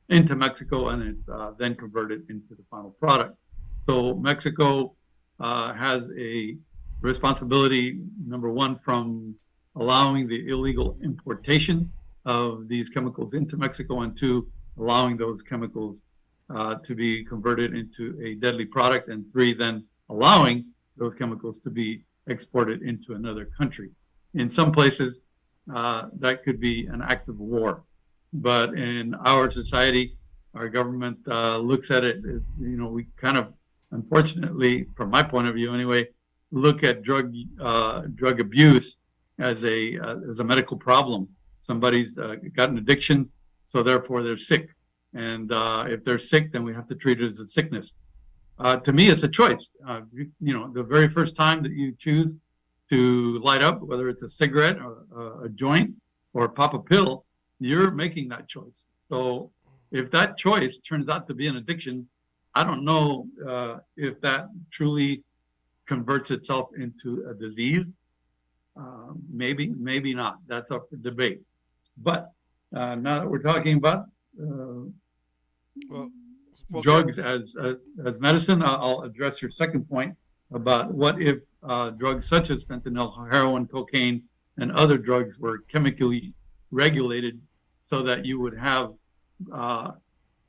into Mexico, and it then converted into the final product. So Mexico has a responsibility, number one, from allowing the illegal importation of these chemicals into Mexico, and two, allowing those chemicals to be converted into a deadly product, and three, then allowing those chemicals to be exported into another country. In some places, that could be an act of war. But in our society, our government looks at it, we kind of, unfortunately, from my point of view anyway, look at drug abuse as a medical problem. Somebody's got an addiction, so therefore they're sick. And if they're sick, then we have to treat it as a sickness. To me, it's a choice. The very first time that you choose to light up, whether it's a cigarette or a joint or pop a pill, you're making that choice. So if that choice turns out to be an addiction, I don't know if that truly converts itself into a disease. Maybe, maybe not. That's up for debate. But now that we're talking about drugs as medicine, I'll address your second point about what if drugs such as fentanyl, heroin, cocaine, and other drugs were chemically regulated so that you would have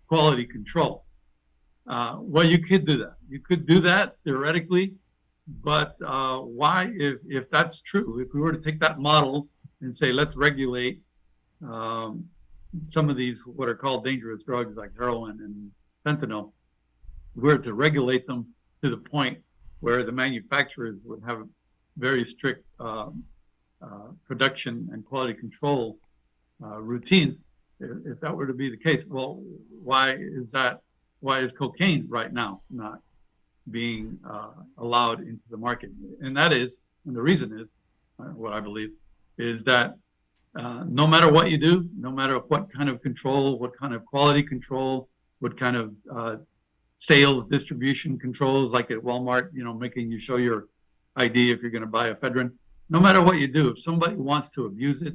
quality control. Well, you could do that. You could do that theoretically, but why, if that's true, if we were to take that model and say, let's regulate some of these what are called dangerous drugs like heroin and fentanyl, if we were to regulate them to the point where the manufacturers would have very strict production and quality control routines, if that were to be the case, well, why is that? Why is cocaine right now not being allowed into the market? And the reason is, what I believe, is that no matter what you do, no matter what kind of control, what kind of quality control, what kind of sales distribution controls, like at Walmart, making you show your ID if you're going to buy ephedrine, no matter what you do, if somebody wants to abuse it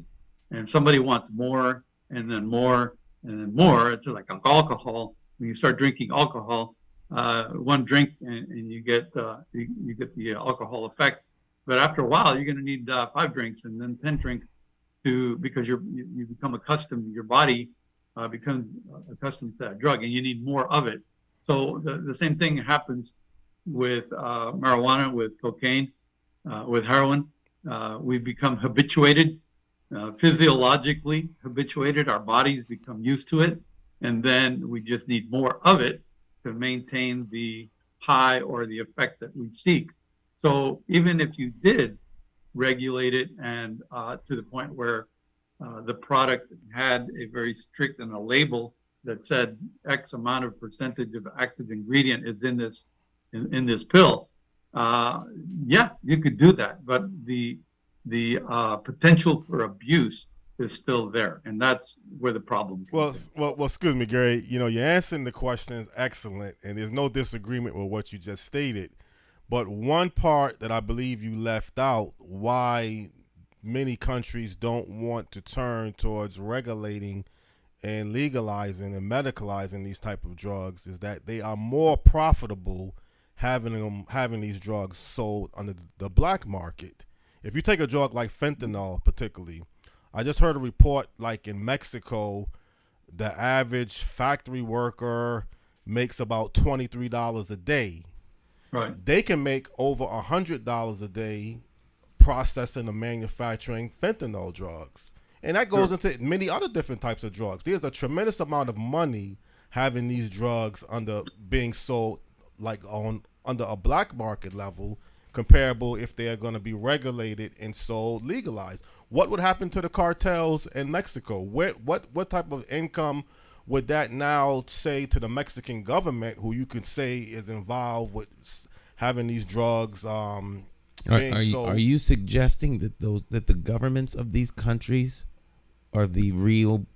and if somebody wants more and then more and then more, it's like alcohol. When you start drinking alcohol, one drink and you get you get the alcohol effect. But after a while, you're going to need 5 drinks and then 10 drinks because you become accustomed. Your body becomes accustomed to that drug, and you need more of it. So the same thing happens with marijuana, with cocaine, with heroin. We become habituated, physiologically habituated. Our bodies become used to it, and then we just need more of it to maintain the high or the effect that we seek. So even if you did regulate it and to the point where the product had a very strict and a label that said X amount of percentage of active ingredient is in this pill, yeah, you could do that, but the potential for abuse is still there, and that's where the problem comes in. Well, excuse me, Gary. You know, you're answering the question is excellent, and there's no disagreement with what you just stated. But one part that I believe you left out, why many countries don't want to turn towards regulating and legalizing and medicalizing these type of drugs, is that they are more profitable having these drugs sold on the black market. If you take a drug like fentanyl, particularly, I just heard a report like in Mexico, the average factory worker makes about $23 a day. Right. They can make over $100 a day processing and manufacturing fentanyl drugs. And that goes into many other different types of drugs. There's a tremendous amount of money having these drugs being sold like under a black market level, comparable if they are going to be regulated and sold legalized. What would happen to the cartels in Mexico? What type of income would that now say to the Mexican government, who you could say is involved with having these drugs being sold? Are you suggesting that the governments of these countries are the real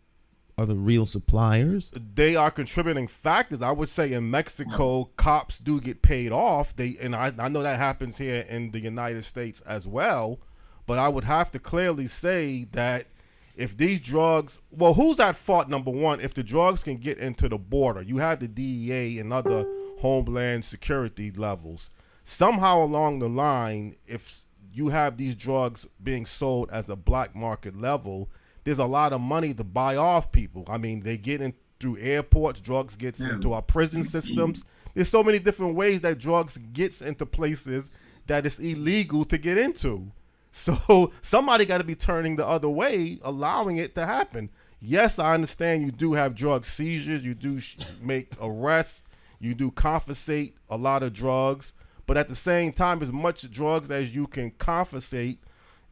suppliers? They are contributing factors. I would say in Mexico, cops do get paid off. I know that happens here in the United States as well. But I would have to clearly say that if these drugs, well, who's at fault, number one, if the drugs can get into the border? You have the DEA and other homeland security levels. Somehow along the line, if you have these drugs being sold as a black market level, there's a lot of money to buy off people. I mean, they get in through airports, drugs gets into our prison systems. There's so many different ways that drugs gets into places that it's illegal to get into. So somebody got to be turning the other way, allowing it to happen. Yes, I understand you do have drug seizures. You do make arrests. You do confiscate a lot of drugs. But at the same time, as much drugs as you can confiscate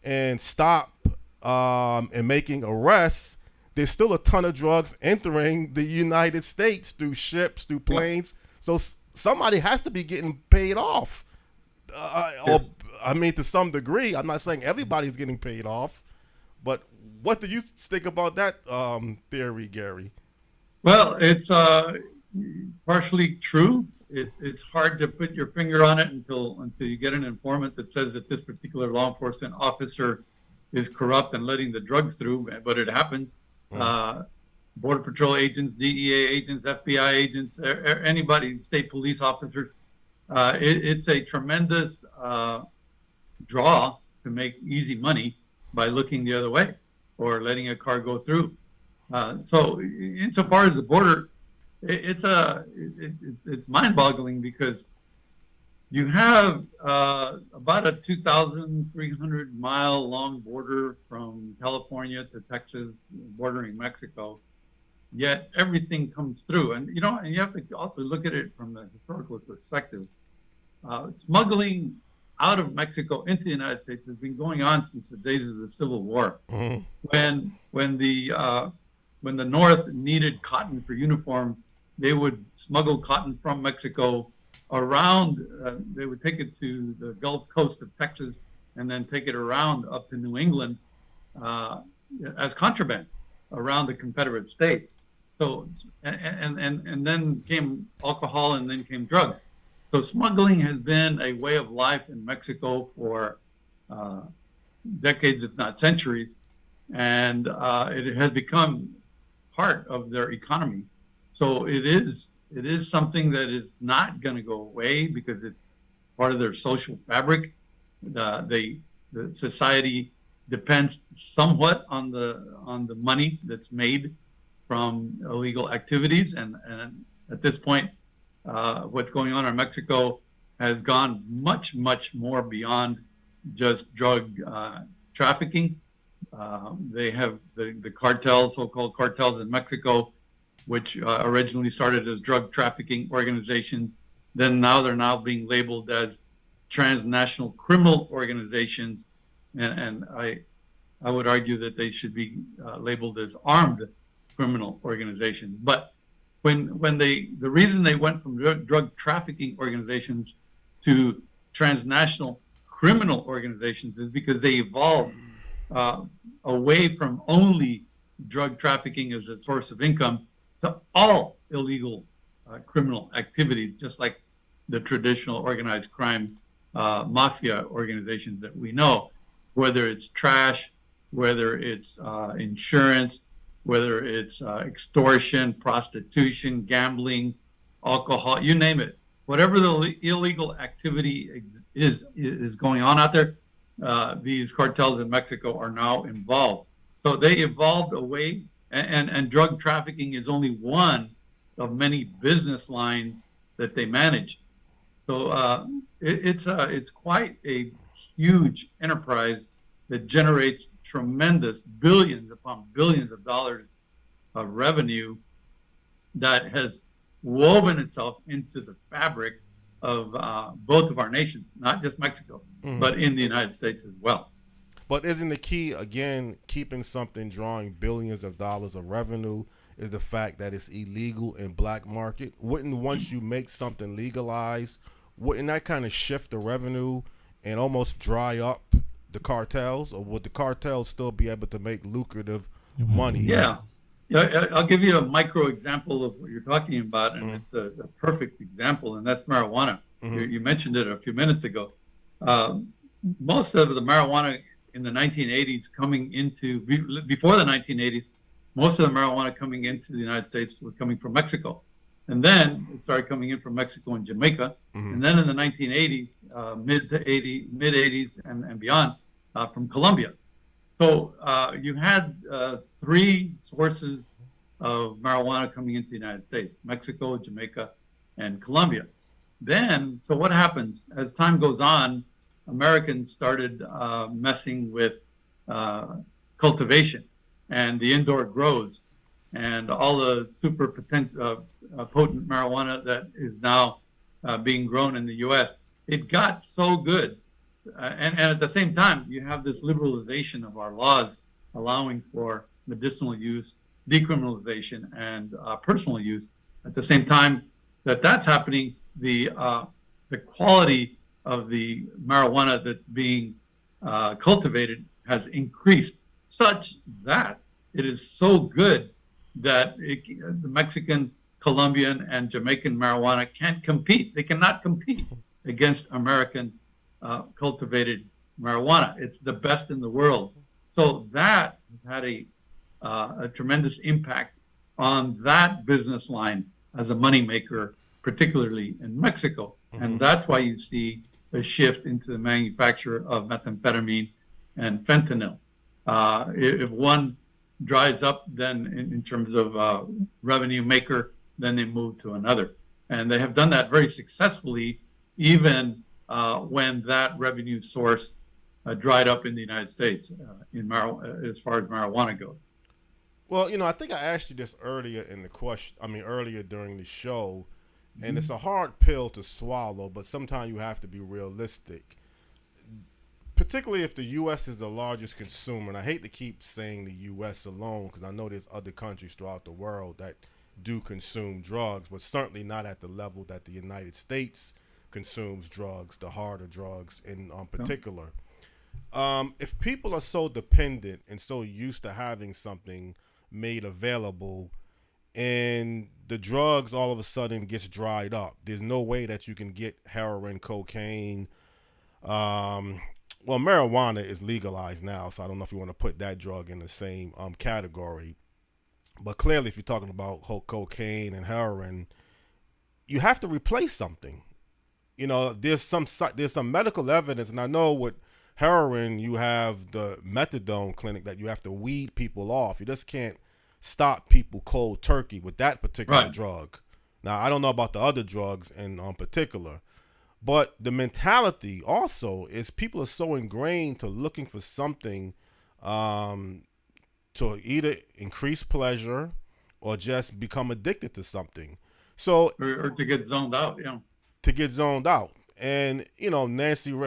and stop and making arrests, there's still a ton of drugs entering the United States through ships, through planes. So somebody has to be getting paid off. Or I mean, to some degree. I'm not saying everybody's getting paid off, but what do you think about that theory, Gary? Well, it's partially true. It's hard to put your finger on it until you get an informant that says that this particular law enforcement officer is corrupt and letting the drugs through, but it happens. Border Patrol agents, DEA agents, FBI agents, anybody, state police officers. It's a tremendous draw to make easy money by looking the other way or letting a car go through. So insofar as the border, it's mind-boggling because you have about a 2,300 mile long border from California to Texas, bordering Mexico. Yet everything comes through, and you have to also look at it from the historical perspective. Smuggling out of Mexico into the United States has been going on since the days of the Civil War. Mm-hmm. When the North needed cotton for uniform, they would smuggle cotton from Mexico around. They would take it to the Gulf Coast of Texas and then take it around up to New England as contraband around the Confederate States. So and then came alcohol and then came drugs. So smuggling has been a way of life in Mexico for decades, if not centuries, and it has become part of their economy. So it is it is something that is not going to go away because it's part of their social fabric. The society depends somewhat on the money that's made from illegal activities, and at this point, what's going on in Mexico has gone much more beyond just drug trafficking. They have the cartels, so-called cartels in Mexico, which originally started as drug trafficking organizations. Then they're now being labeled as transnational criminal organizations, and I would argue that they should be labeled as armed criminal organizations. But the reason they went from drug trafficking organizations to transnational criminal organizations is because they evolved away from only drug trafficking as a source of income to all illegal criminal activities, just like the traditional organized crime mafia organizations that we know, whether it's trash, whether it's insurance, whether it's extortion, prostitution, gambling, alcohol, you name it. Whatever the illegal activity is going on out there, these cartels in Mexico are now involved. So they evolved away, and drug trafficking is only one of many business lines that they manage. So it's quite a huge enterprise that generates tremendous billions upon billions of dollars of revenue that has woven itself into the fabric of both of our nations, not just Mexico, but in the United States as well. But isn't the key, again, keeping something drawing billions of dollars of revenue is the fact that it's illegal in black market? Wouldn't, once you make something legalized, wouldn't that kind of shift the revenue and almost dry up the cartels? Or would the cartels still be able to make lucrative money? Yeah. I'll give you a micro example of what you're talking about, and it's a perfect example, and that's marijuana. You mentioned it a few minutes ago. Most of the marijuana in the 1980s before the 1980s, most of the marijuana coming into the United States was coming from Mexico. And then it started coming in from Mexico and Jamaica. And then in the 1980s, mid 80s and beyond, from Colombia. So you had three sources of marijuana coming into the United States: Mexico, Jamaica, and Colombia. Then, so what happens? As time goes on, Americans started messing with cultivation and the indoor grows and all the super potent marijuana that is now being grown in the U.S. It got so good. And at the same time, you have this liberalization of our laws allowing for medicinal use, decriminalization, and personal use. At the same time that's happening, the quality of the marijuana that's being cultivated has increased such that it is so good that the Mexican, Colombian, and Jamaican marijuana can't compete. They cannot compete against American cultivated marijuana. It's the best in the world. So that has had a tremendous impact on that business line as a moneymaker, particularly in Mexico. And that's why you see a shift into the manufacture of methamphetamine and fentanyl. If one dries up, then in terms of revenue maker, then they move to another. And they have done that very successfully, even when that revenue source dried up in the United States as far as marijuana goes. Well, I think I asked you this earlier earlier during the show, and it's a hard pill to swallow, but sometimes you have to be realistic, particularly if the U.S. is the largest consumer. And I hate to keep saying the U.S. alone, because I know there's other countries throughout the world that do consume drugs, but certainly not at the level that the United States consumes drugs, the harder drugs in particular. If people are so dependent and so used to having something made available, and the drugs all of a sudden gets dried up, there's no way that you can get heroin, cocaine. Well, marijuana is legalized now, so I don't know if you want to put that drug in the same category. But clearly, if you're talking about cocaine and heroin, you have to replace something. You know, there's some medical evidence, and I know with heroin you have the methadone clinic that you have to weed people off. You just can't stop people cold turkey with that particular drug. Now, I don't know about the other drugs in particular, but the mentality also is people are so ingrained to looking for something to either increase pleasure or just become addicted to something. So or to get zoned out, to get zoned out. And, you know,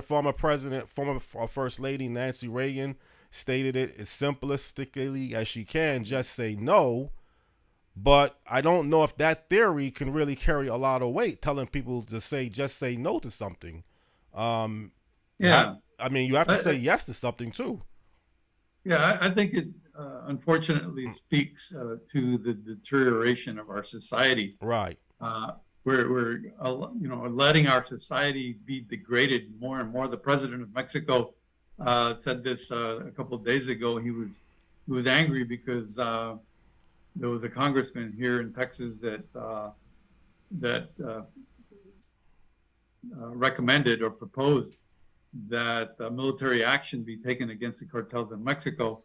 former First Lady Nancy Reagan stated it as simplistically as she can, just say no. But I don't know if that theory can really carry a lot of weight, telling people to just say no to something. I mean, you have to say yes to something too. Yeah, I think it unfortunately speaks to the deterioration of our society. Right. We're letting our society be degraded more and more. The president of Mexico said this a couple of days ago. He was angry because there was a congressman here in Texas that recommended or proposed that military action be taken against the cartels in Mexico,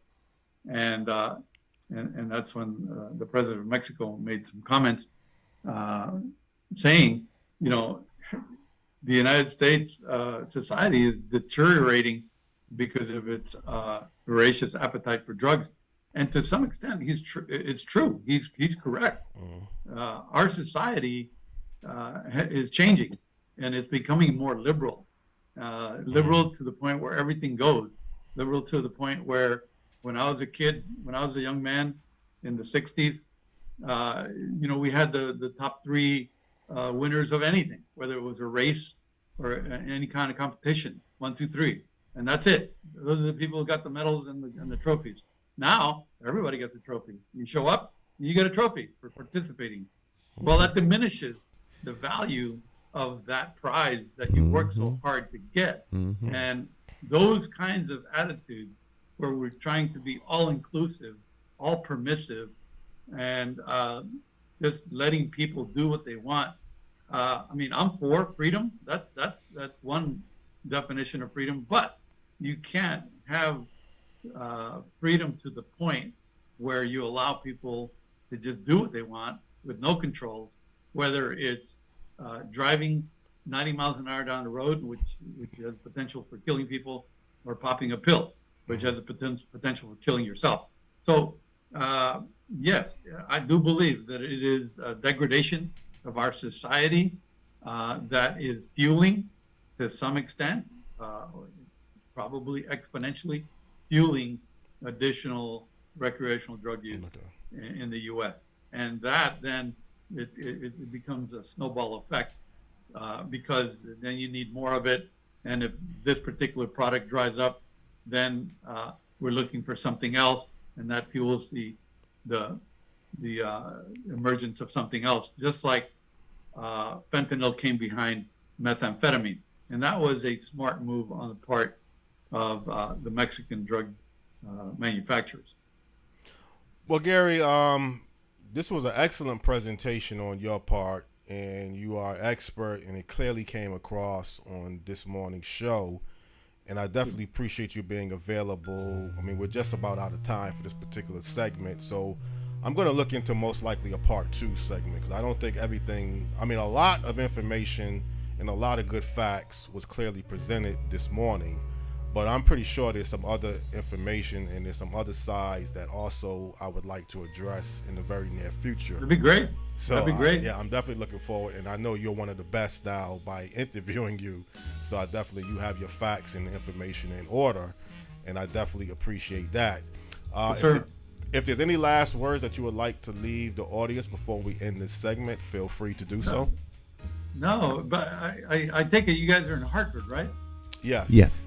and that's when the president of Mexico made some comments saying, you know, the United States society is deteriorating because of its voracious appetite for drugs. And to some extent, it's true. He's correct. Our society is changing, and it's becoming more liberal. Liberal to the point where everything goes. Liberal to the point where when I was a young man in the 60s, we had the top three winners of anything, whether it was a race or any kind of competition, 1, 2, 3. And that's it. Those are the people who got the medals and the trophies. Now, everybody gets a trophy. You show up, you get a trophy for participating. Well, that diminishes the value of that prize that you work so hard to get. And those kinds of attitudes where we're trying to be all-inclusive, all permissive, and just letting people do what they want. I mean, I'm for freedom. That's one definition of freedom, but you can't have freedom to the point where you allow people to just do what they want with no controls, whether it's driving 90 miles an hour down the road, which has potential for killing people, or popping a pill, which has a potential for killing yourself. So yes, I do believe that it is a degradation of our society that is fueling, to some extent, probably exponentially, fueling additional recreational drug use in the U.S. And that then it becomes a snowball effect because then you need more of it. And if this particular product dries up, then we're looking for something else, and that fuels the emergence of something else. Just like fentanyl came behind methamphetamine, and that was a smart move on the part of the Mexican drug manufacturers. Well, Gary, this was an excellent presentation on your part, and you are expert, and it clearly came across on this morning's show. And I definitely appreciate you being available. I mean, we're just about out of time for this particular segment, so I'm going to look into most likely a part 2 segment, because I don't think a lot of information and a lot of good facts was clearly presented this morning, but I'm pretty sure there's some other information and there's some other sides that also I would like to address in the very near future. That'd be great. So that'd be great. I'm definitely looking forward, and I know you're one of the best now by interviewing you. So you have your facts and information in order, and I definitely appreciate that. Yes, sir. If there's any last words that you would like to leave the audience before we end this segment, feel free to do so. No, but I take it you guys are in Hartford, right? Yes. Yes.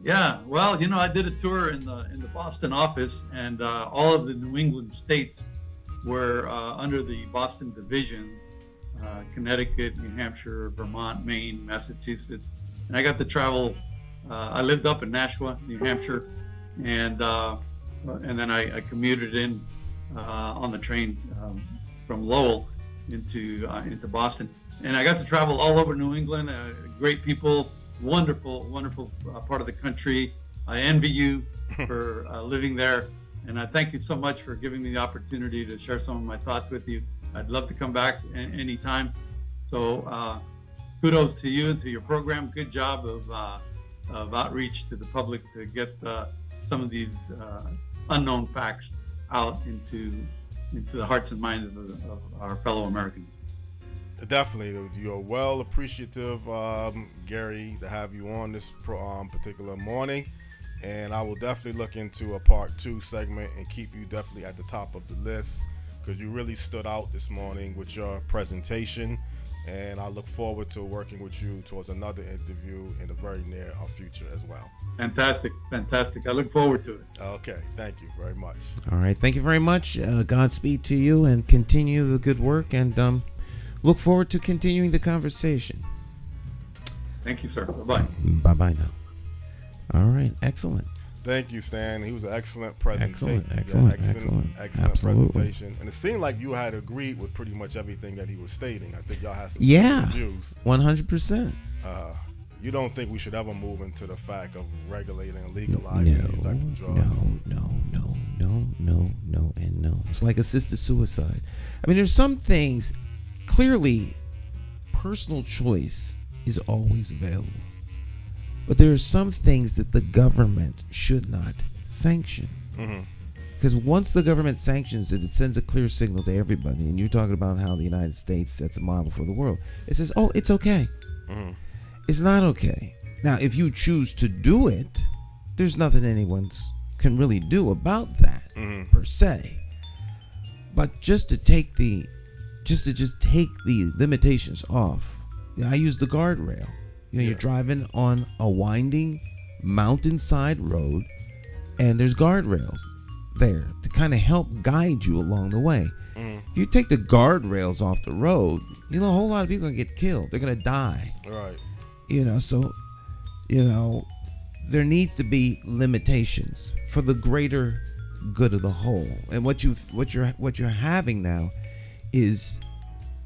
Yeah. Well, I did a tour in the Boston office, and all of the New England states were under the Boston division: Connecticut, New Hampshire, Vermont, Maine, Massachusetts. And I got to travel. I lived up in Nashua, New Hampshire, and then I commuted in on the train from Lowell into Boston. And I got to travel all over New England. Great people, wonderful part of the country. I envy you for living there, and I thank you so much for giving me the opportunity to share some of my thoughts with you. I'd love to come back anytime. So kudos to you and to your program. Good job of outreach to the public to get some of these unknown facts out into the hearts and minds of our fellow Americans. Definitely, you're well appreciative, Gary, to have you on this particular morning, and I will definitely look into a part 2 segment and keep you definitely at the top of the list, because you really stood out this morning with your presentation, and I look forward to working with you towards another interview in the very near future as well. Fantastic. I look forward to it. Okay, thank you very much. All right, thank you very much. Godspeed to you, and continue the good work, and look forward to continuing the conversation. Thank you, sir. Bye-bye. Bye-bye now. All right, excellent. Thank you, Stan. He was an excellent presentation. Excellent Excellent presentation. And it seemed like you had agreed with pretty much everything that he was stating. I think y'all had some views. 100%. You don't think we should ever move into the fact of regulating and legalizing these type of drugs? No. It's like assisted suicide. I mean, there's some things, clearly, personal choice is always available. But there are some things that the government should not sanction. Because once the government sanctions it, it sends a clear signal to everybody. And you're talking about how the United States sets a model for the world. It says, oh, it's okay. It's not okay. Now, if you choose to do it, there's nothing anyone can really do about that per se. But just to take the limitations off. I use the guardrail. You're driving on a winding mountainside road, and there's guardrails there to kind of help guide you along the way. If you take the guardrails off the road, a whole lot of people are going to get killed. They're going to die. Right. So there needs to be limitations for the greater good of the whole. And what you're having now is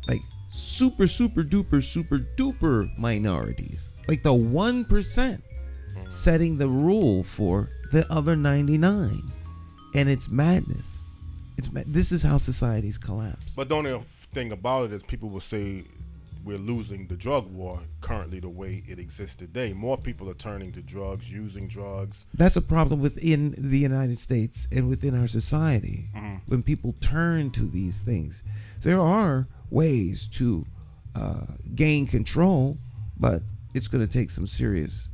like super duper minorities, like the 1% setting the rule for the other 99, and it's madness. This is how societies collapse. But the only thing about it is people will say we're losing the drug war currently the way it exists today. More people are turning to drugs, using drugs. That's a problem within the United States and within our society. When people turn to these things, there are ways to gain control, but it's going to take some serious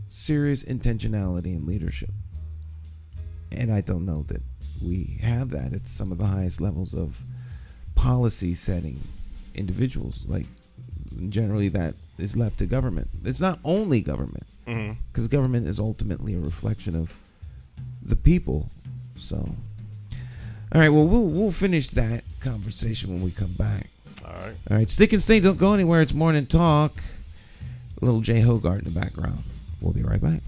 intentionality and leadership. And I don't know that we have that at some of the highest levels of policy setting individuals. Like, generally that is left to government. It's not only government, because government is ultimately a reflection of the people. So, all right, well, we'll finish that conversation when we come back. All right, stick and stay, don't go anywhere. It's Morning Talk. Little Jay Hogart in the background. We'll be right back.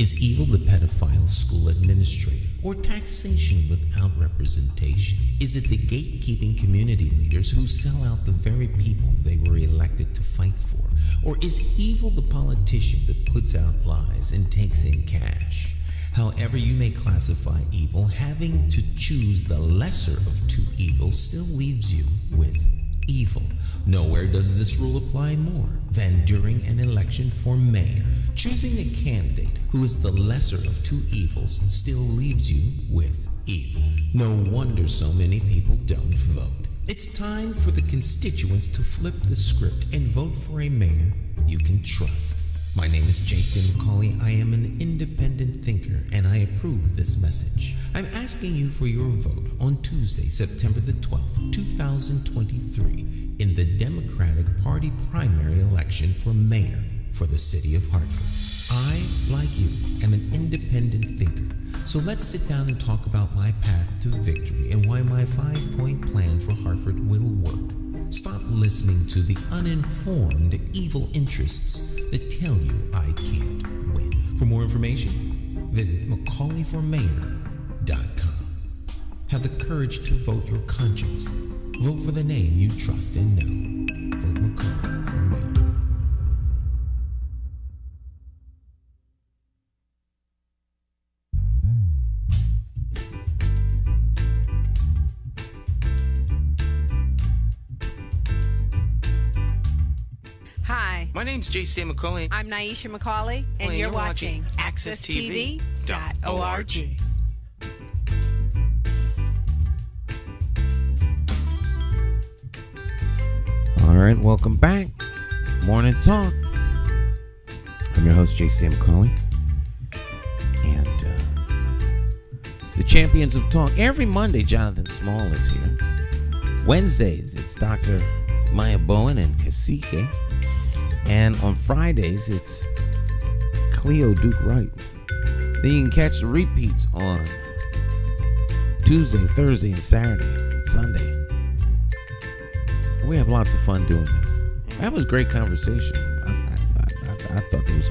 Is evil the pedophile school administrator or taxation without representation? Is it the gatekeeping community leaders who sell out the very people they were elected to fight for? Or is evil the politician that puts out lies and takes in cash? However you may classify evil, having to choose the lesser of two evils still leaves you with evil. Nowhere does this rule apply more than during an election for mayor. Choosing a candidate who is the lesser of two evils still leaves you with evil. No wonder so many people don't vote. It's time for the constituents to flip the script and vote for a mayor you can trust. My name is Jason McCauley. I am an independent thinker, and I approve this message. I'm asking you for your vote on Tuesday, September the 12th, 2023, in the Democratic Party primary election for mayor for the city of Hartford. I, like you, am an independent thinker. So let's sit down and talk about my path to victory and why my 5-point plan for Hartford will work. Stop listening to the uninformed evil interests that tell you I can't win. For more information, visit McCauleyformayor.com. Have the courage to vote your conscience. Vote for the name you trust and know. Vote McCauley for mayor. Hi, My name's Jason McCauley. I'm Nyesha McCauley, and Well, you're watching AccessTV.org. All right, welcome back. Morning Talk. I'm your host, Jason McCauley. And the champions of talk. Every Monday, Jonathan Small is here. Wednesdays, it's Dr. Maya Bowen and Cacique. And on Fridays, it's Cleo Duke Wright. Then you can catch the repeats on Tuesday, Thursday, and Saturday, Sunday. We have lots of fun doing this. That was great conversation. I thought it was.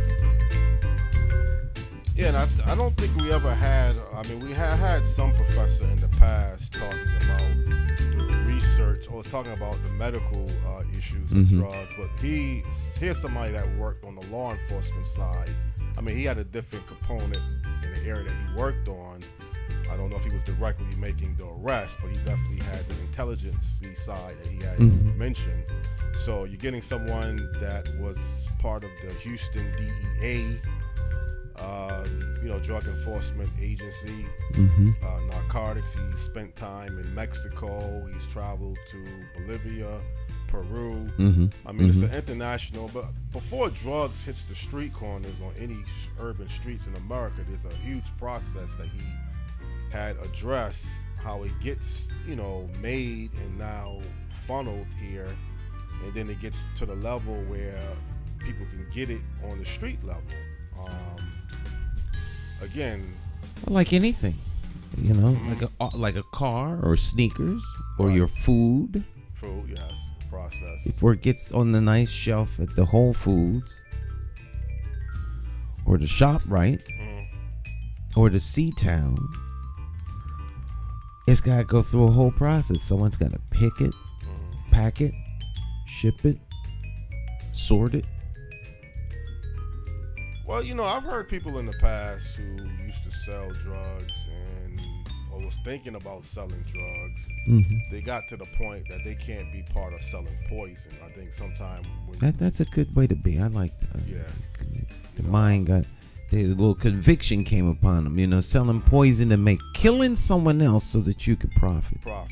Yeah, and I don't think we ever had. I mean, we had some professor in the past talking about the research or talking about the medical issues of drugs, but here's somebody that worked on the law enforcement side. I mean, he had a different component in the area that he worked on. I don't know if he was directly making the arrest, but he definitely had the intelligence side that he had mentioned. So you're getting someone that was part of the Houston DEA, drug enforcement agency, narcotics. He spent time in Mexico. He's traveled to Bolivia, Peru. I mean, it's an international. But before drugs hits the street corners on any urban streets in America, there's a huge process that he had addressed, how it gets, made and now funneled here, and then it gets to the level where people can get it on the street level. Again, Like anything, like a car or sneakers or your food. Food, yes, process. Before it gets on the nice shelf at the Whole Foods or the ShopRite or the C-Town, it's got to go through a whole process. Someone's got to pick it, pack it, ship it, sort it. Well, I've heard people in the past who used to sell drugs or was thinking about selling drugs. They got to the point that they can't be part of selling poison. I think sometime That's a good way to be. I like that. Yeah. The mind got the little conviction came upon them. Selling poison to make killing someone else so that you could profit. But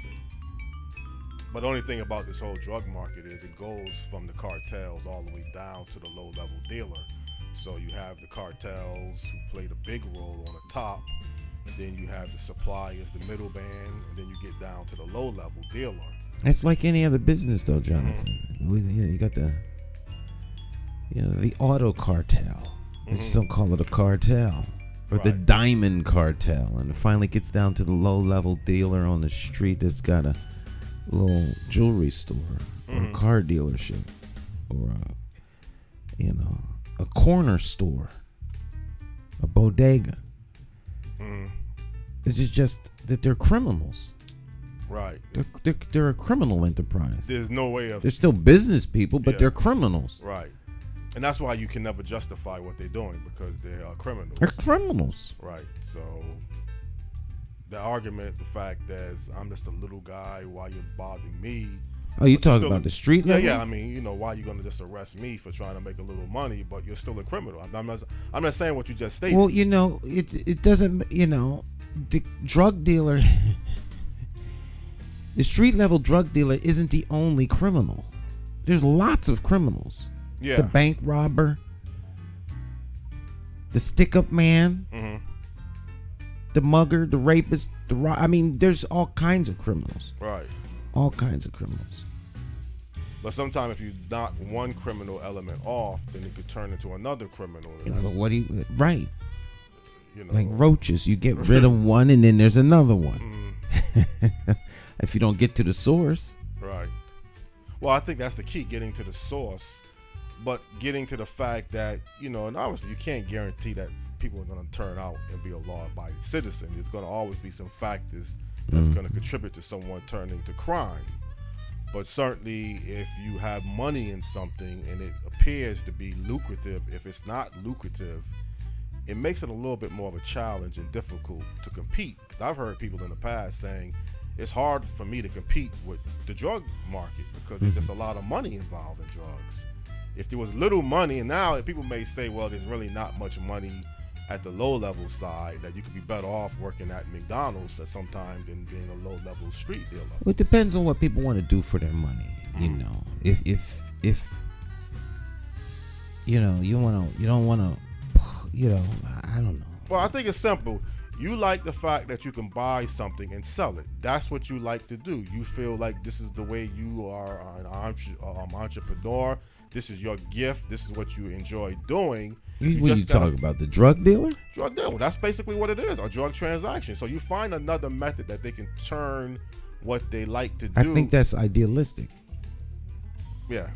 the only thing about this whole drug market is it goes from the cartels all the way down to the low-level dealer. So you have the cartels who played a big role on the top, and then you have the suppliers, the middleman, and then you get down to the low-level dealer. It's like any other business, though, Jonathan. You got the auto cartel. They just don't call it a cartel, or the diamond cartel, and it finally gets down to the low-level dealer on the street that's got a little jewelry store or a car dealership or a corner store a bodega. Mm. It's just that they're criminals. Right. They're a criminal enterprise. There's no way of. They're still business people, but Yeah. they're criminals. Right. And that's why you can never justify what they're doing, because they are criminals. They're criminals. Right. So the argument, the fact that I'm just a little guy, why you're bothering me? Oh, you but you're talking still about the street Yeah, level? yeah. I mean, why you gonna just arrest me for trying to make a little money, but you're still a criminal? I'm not saying what you just stated. Well, it doesn't. The drug dealer, the street level drug dealer isn't the only criminal. There's lots of criminals. Yeah. The bank robber, the stick-up man, Mm-hmm. the mugger, the rapist, I mean, there's all kinds of criminals. Right. All kinds of criminals. But sometimes if you knock one criminal element off, then it could turn into another criminal. And But that's, what do you? Right. you know, Like roaches, you get rid of one and then there's another one. Mhm. If you don't get to the source. Right. Well, I think that's the key, getting to the source, but getting to the fact that, and obviously you can't guarantee that people are going to turn out and be a law-abiding citizen. There's going to always be some factors that's going to contribute to someone turning to crime. But certainly if you have money in something and it appears to be lucrative, if it's not lucrative, it makes it a little bit more of a challenge and difficult to compete. Because I've heard people in the past saying, it's hard for me to compete with the drug market because there's just a lot of money involved in drugs. If there was little money, and now people may say, well, there's really not much money at the low level side, that you could be better off working at McDonald's at some time than being a low level street dealer. Well, it depends on what people want to do for their money. If you don't want to, I don't know. Well, I think it's simple. You like the fact that you can buy something and sell it. That's what you like to do. You feel like this is the way you are an entrepreneur. This is your gift. This is what you enjoy doing. What you talking about? The drug dealer? Drug deal. That's basically what it is, a drug transaction. So you find another method that they can turn what they like to do. I think that's idealistic. Yeah.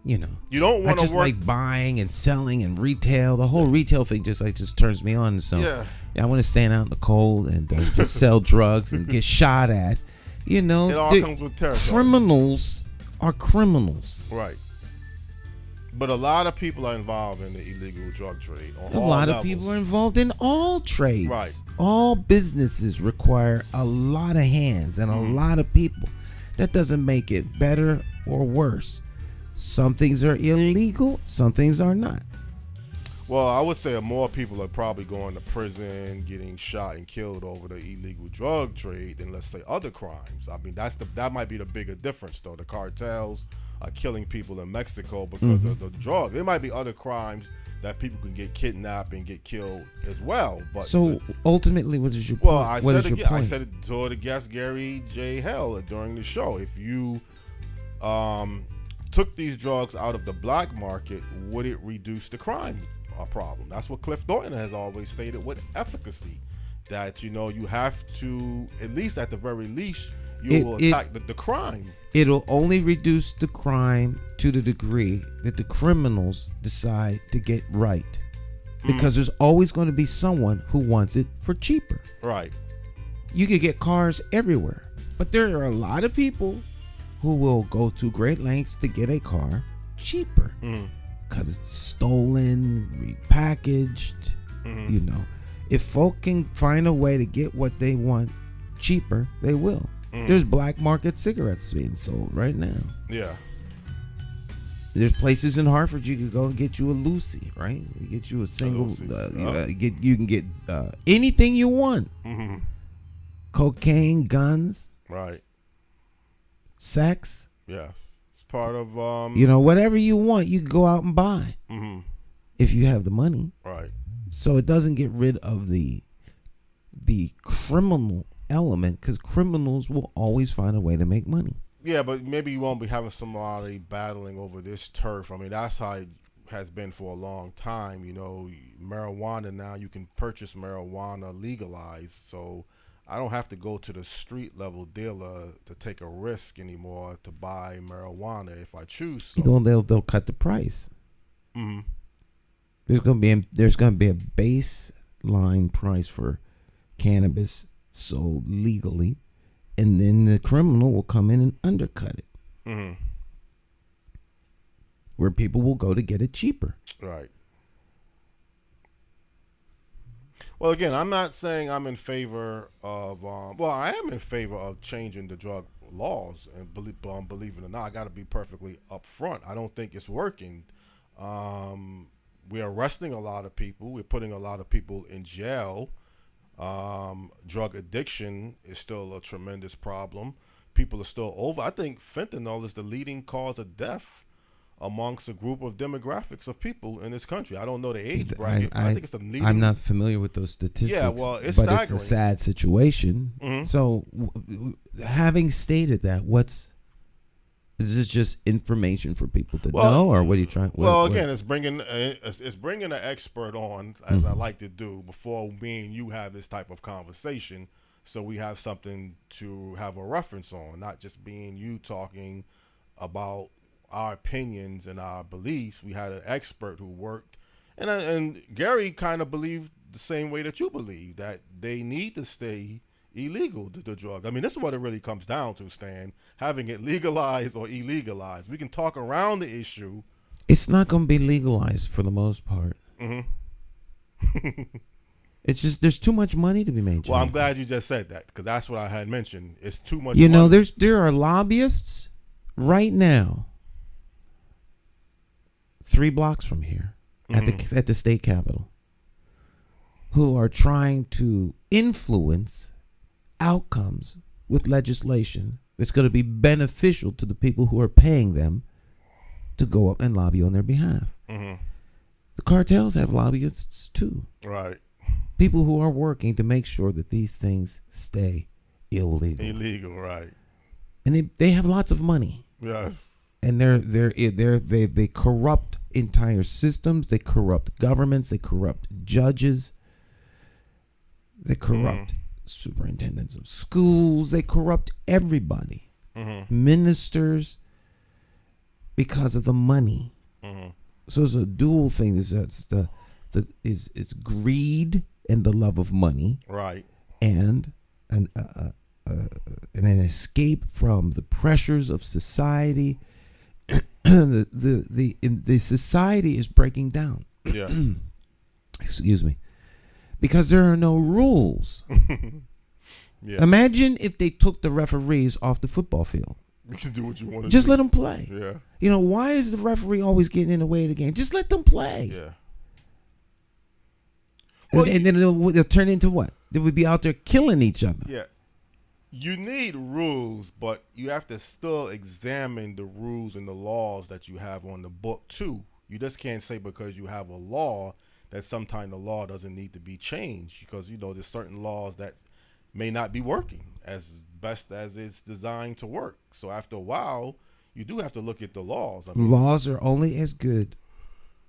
You don't want I just to work. like buying and selling and retail. The whole retail thing just turns me on. So Yeah. I want to stand out in the cold and just sell drugs and get shot at. It all comes with territory. Criminals are criminals. Right. But a lot of people are involved in the illegal drug trade. On A all lot levels. of people are involved in all trades. Right. All businesses require a lot of hands and a lot of people. That doesn't make it better or worse. Some things are illegal, some things are not. Well, I would say more people are probably going to prison, getting shot and killed over the illegal drug trade than, let's say, other crimes. I mean, that might be the bigger difference, though. The cartels are killing people in Mexico because of the drug. There might be other crimes that people can get kidnapped and get killed as well. But So ultimately, what is your point? well, I What said is your again, I point? said it to the guest Gary J. Hale during the show. If you took these drugs out of the black market, would it reduce the crime problem? That's what Cliff Thornton has always stated with efficacy. That you have to, at least at the very least, will attack the crime. It'll only reduce the crime to the degree that the criminals decide to get right. Because there's always going to be someone who wants it for cheaper. Right. You could get cars everywhere, but there are a lot of people who will go to great lengths to get a car cheaper because it's stolen, repackaged. If folk can find a way to get what they want cheaper, they will. There's black market cigarettes being sold right now. Yeah. There's places in Hartford you can go and get you a Lucy, right? You get you a single. You can get anything you want. Cocaine, guns, Right. sex. Yes. It's part of Whatever you want, you can go out and buy if you have the money. Right. So it doesn't get rid of the criminal element, because criminals will always find a way to make money. Yeah, but maybe you won't be having somebody battling over this turf. I mean, that's how it has been for a long time. Marijuana now, you can purchase marijuana legalized. So I don't have to go to the street level dealer to take a risk anymore to buy marijuana if I choose. So. They'll cut the price. There's gonna be a base line price for cannabis sold legally, and then the criminal will come in and undercut it. Mm-hmm. Where people will go to get it cheaper. Right. Well, again, I'm not saying I'm in favor of. I am in favor of changing the drug laws, and believe it or not, I got to be perfectly upfront. I don't think it's working. We're arresting a lot of people. We're putting a lot of people in jail. Drug addiction is still a tremendous problem. People are still over. I think fentanyl is the leading cause of death amongst a group of demographics of people in this country. I don't know the age bracket. I think it's the leading. I'm not familiar with those statistics. Yeah, well, it's but staggering. It's a sad situation. Mm-hmm. So, having stated that, is this just information for people to know, or what are you trying? Again, it's bringing an expert on, as I like to do, before me and you have this type of conversation, so we have something to have a reference on, not just being you talking about our opinions and our beliefs. We had an expert who worked, and Gary kind of believed the same way that you believe, that they need to stay illegal, the drug. I mean, this is what it really comes down to, Stan, having it legalized or illegalized. We can talk around the issue. It's not going to be legalized for the most part. Mm-hmm. It's just there's too much money to be made. Well, I'm glad you just said that, because that's what I had mentioned. It's too much money. You know, there are lobbyists right now 3 blocks from here at the state capitol who are trying to influence outcomes with legislation that's going to be beneficial to the people who are paying them to go up and lobby on their behalf. Mm-hmm. The cartels have lobbyists too. Right. People who are working to make sure that these things stay illegal. Illegal, right. And they have lots of money. Yes. And they corrupt entire systems. They corrupt governments. They corrupt judges. They corrupt superintendents of schools. They corrupt everybody. Ministers, because of the money. So it's a dual thing. It's greed and the love of money, right? And an escape from the pressures of society. The society is breaking down. Yeah. Excuse me. Because there are no rules. Yeah. Imagine if they took the referees off the football field. You can do what you want to do. Just let them play. Yeah. You know, why is the referee always getting in the way of the game? Just let them play. Yeah. Well, and then they'll turn into what? They would be out there killing each other. Yeah. You need rules, but you have to still examine the rules and the laws that you have on the book too. You just can't say because you have a law that sometimes the law doesn't need to be changed, because there's certain laws that may not be working as best as it's designed to work. So after a while, you do have to look at the laws. I mean, laws are only as good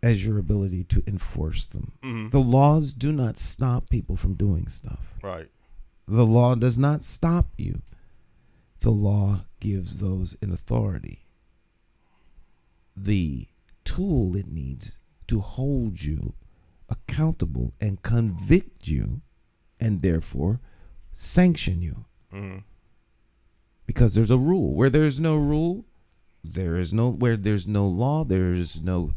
as your ability to enforce them. Mm-hmm. The laws do not stop people from doing stuff. Right. The law does not stop you. The law gives those in authority the tool it needs to hold you accountable and convict you, and therefore sanction you. Mm-hmm. Because there's a rule. Where there's no rule, where there's no law, there's no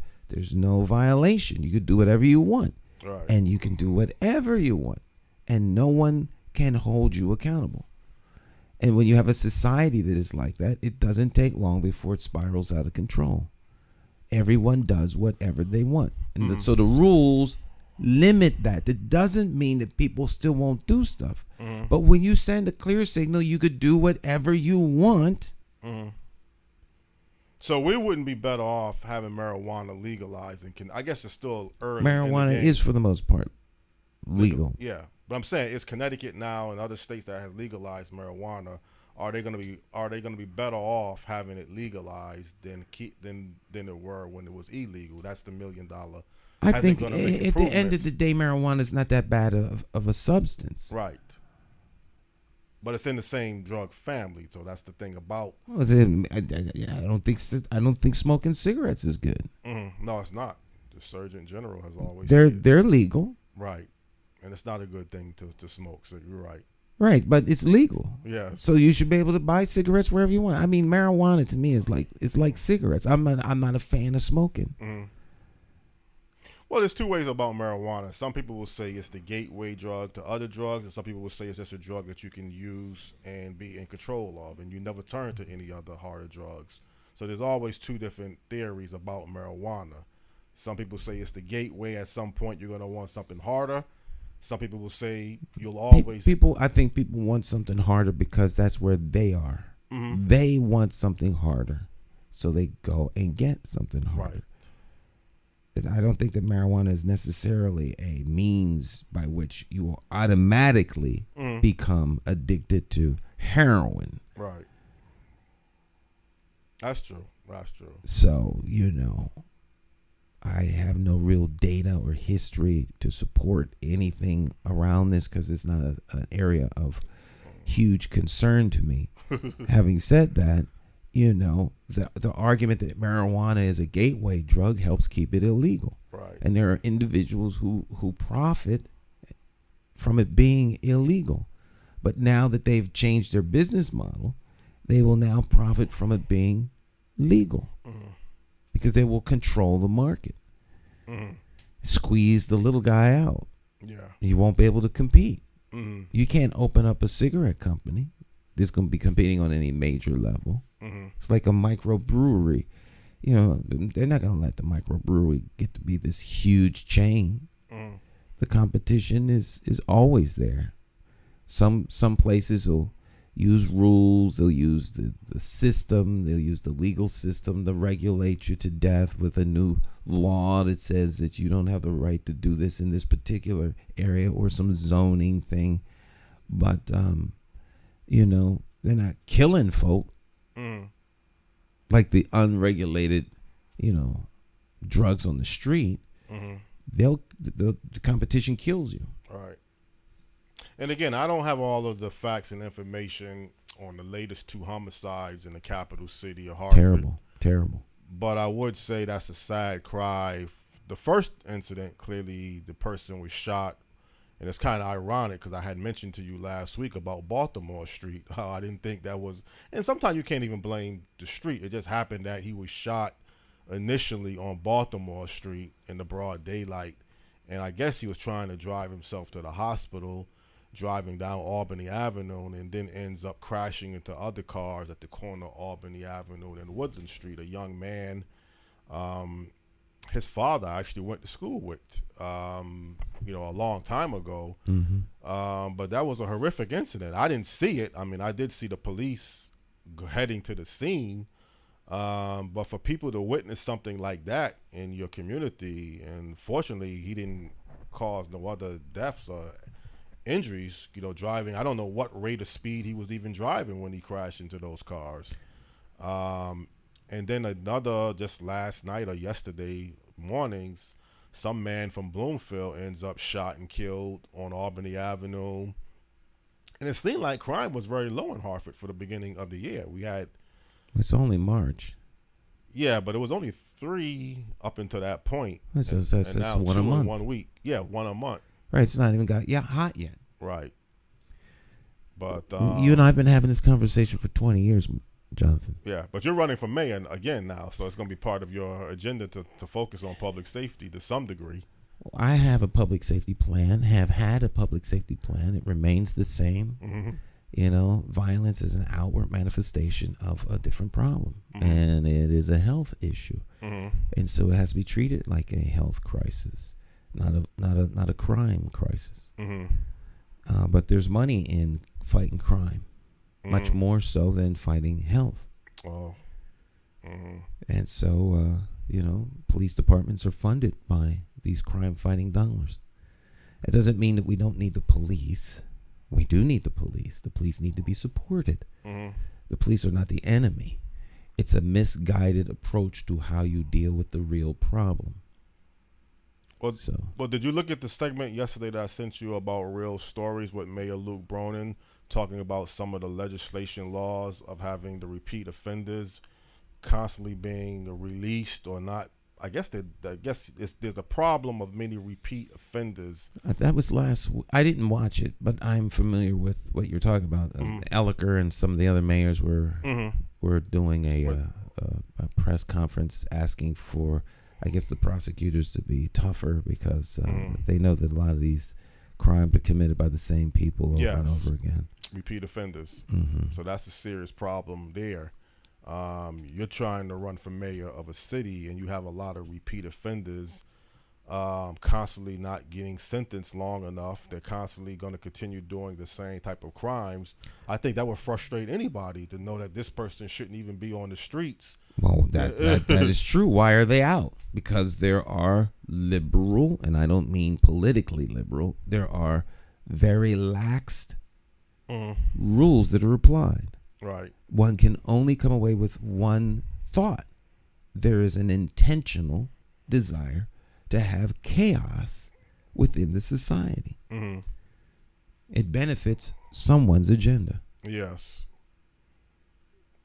violation. You could do whatever you want. Right. And you can do whatever you want, and no one can hold you accountable. And when you have a society that is like that, it doesn't take long before it spirals out of control. Everyone does whatever they want. And so the rules limit that. That doesn't mean that people still won't do stuff. But when you send a clear signal, you could do whatever you want. So we wouldn't be better off having marijuana legalized. And I guess it's still early. Marijuana is, for the most part, legal. Yeah. But I'm saying, it's Connecticut now and other states that have legalized marijuana. Are they going to be better off having it legalized than it were when it was illegal? That's the $1 million. I think at the end of the day, marijuana is not that bad of a substance. Right. But it's in the same drug family, so that's the thing about. Well, I don't think smoking cigarettes is good. No, it's not. The Surgeon General has always they're said. legal. Right. And it's not a good thing to smoke. So you're right. Right, but it's legal. Yeah. So you should be able to buy cigarettes wherever you want. I mean, marijuana to me is like cigarettes. I'm not a fan of smoking. Mm-hmm. Well, there's two ways about marijuana. Some people will say it's the gateway drug to other drugs, and some people will say it's just a drug that you can use and be in control of, and you never turn to any other harder drugs. So there's always two different theories about marijuana. Some people say it's the gateway. At some point, you're going to want something harder. Some people will say you'll always... I think people want something harder because that's where they are. Mm-hmm. They want something harder, so they go and get something harder. Right. I don't think that marijuana is necessarily a means by which you will automatically become addicted to heroin. Right. That's true. So, I have no real data or history to support anything around this because it's not an area of huge concern to me. Having said that, the argument that marijuana is a gateway drug helps keep it illegal. Right. And there are individuals who profit from it being illegal. But now that they've changed their business model, they will now profit from it being legal. Because they will control the market. Squeeze the little guy out. Yeah. You won't be able to compete. You can't open up a cigarette company that's going to be competing on any major level. It's like a microbrewery. They're not going to let the microbrewery get to be this huge chain. The competition is always there. Some places will use rules. They'll use the system. They'll use the legal system to regulate you to death with a new law that says that you don't have the right to do this in this particular area or some zoning thing. But, they're not killing folk like the unregulated, drugs on the street. The competition kills you. Right. And again, I don't have all of the facts and information on the latest 2 homicides in the capital city of Hartford. Terrible. But I would say that's a sad cry. The first incident, clearly the person was shot. And it's kind of ironic because I had mentioned to you last week about Baltimore Street, how I didn't think that was, and sometimes you can't even blame the street. It just happened that he was shot initially on Baltimore Street in the broad daylight. And I guess he was trying to drive himself to the hospital, driving down Albany Avenue, and then ends up crashing into other cars at the corner of Albany Avenue and Woodland Street. A young man, his father actually went to school with, a long time ago. But that was a horrific incident. I didn't see it. I mean, I did see the police heading to the scene. But for people to witness something like that in your community, and fortunately he didn't cause no other deaths or injuries, driving. I don't know what rate of speed he was even driving when he crashed into those cars. And then another, just last night or yesterday mornings, some man from Bloomfield ends up shot and killed on Albany Avenue. And it seemed like crime was very low in Hartford for the beginning of the year. It's only March. Yeah, but it was only 3 up until that point. That's now one 2 a month. in 1 week. Yeah, 1 a month. Right, it's not even got hot yet. Right. But you and I have been having this conversation for 20 years, Jonathan. Yeah, but you're running for mayor again now, so it's going to be part of your agenda to focus on public safety to some degree. I have a public safety plan, have had a public safety plan. It remains the same. Violence is an outward manifestation of a different problem, and it is a health issue. And so it has to be treated like a health crisis, not a crime crisis. But there's money in fighting crime, much more so than fighting health. And so, police departments are funded by these crime-fighting dollars. It doesn't mean that we don't need the police. We do need the police. The police need to be supported. The police are not the enemy. It's a misguided approach to how you deal with the real problem. Well, did you look at the segment yesterday that I sent you about real stories with Mayor Luke Bronin talking about some of the legislation laws of having the repeat offenders constantly being released or not there's a problem of many repeat offenders. That was I didn't watch it, but I'm familiar with what you're talking about. Elliker and some of the other mayors were doing a press conference asking for, I guess, the prosecutors to be tougher because they know that a lot of these crimes are committed by the same people over and over again. Repeat offenders. So that's a serious problem there. You're trying to run for mayor of a city and you have a lot of repeat offenders constantly not getting sentenced long enough. They're constantly going to continue doing the same type of crimes. I think that would frustrate anybody to know that this person shouldn't even be on the streets. Well, that is true. Why are they out? Because there are liberal, and I don't mean politically liberal, there are very laxed rules that are applied. Right. One can only come away with one thought. There is an intentional desire to have chaos within the society. It benefits someone's agenda. Yes.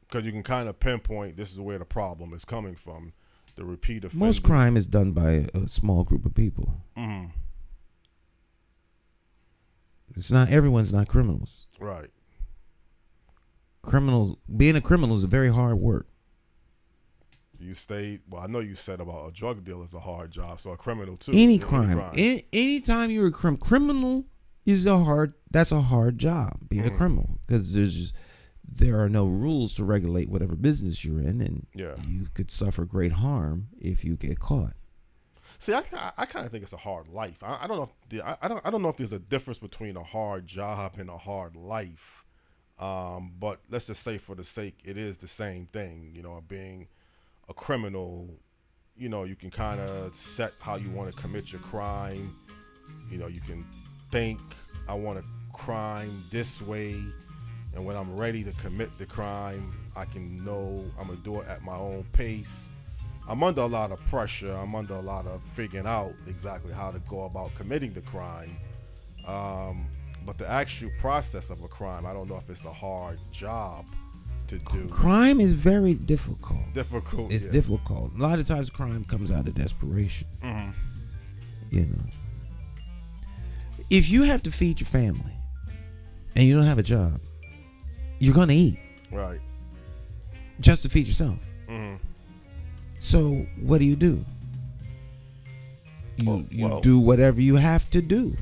Because you can kind of pinpoint this is where the problem is coming from. The repeat offender. Most crime is done by a small group of people. Everyone's not criminals. Right. Being a criminal is a very hard work. I know you said about a drug dealer is a hard job, so a criminal too. Any crime. Anytime you're a criminal is that's a hard job, being a criminal, because there are no rules to regulate whatever business you're in, and you could suffer great harm if you get caught. See, I kind of think it's a hard life. I don't know if there's a difference between a hard job and a hard life. But let's just say for the sake, it is the same thing. Being a criminal, you can kind of set how you want to commit your crime. You can think, I want to crime this way, and when I'm ready to commit the crime, I can know I'm going to do it at my own pace. I'm under a lot of pressure. I'm under a lot of figuring out exactly how to go about committing the crime. But the actual process of a crime, I don't know if it's a hard job to do. Crime is very difficult. It's yeah. difficult. A lot of times crime comes out of desperation. If you have to feed your family and you don't have a job, you're going to eat. Right. Just to feed yourself. So what do? You do whatever you have to do.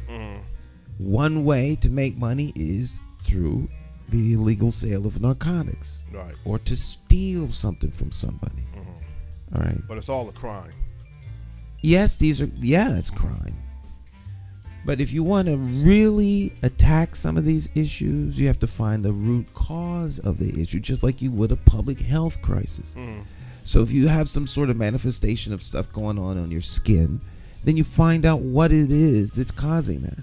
One way to make money is through the illegal sale of narcotics, right, or to steal something from somebody. All right, but it's all a crime. Yes, it's crime. But if you want to really attack some of these issues, you have to find the root cause of the issue, just like you would a public health crisis. So if you have some sort of manifestation of stuff going on your skin, then you find out what it is that's causing that.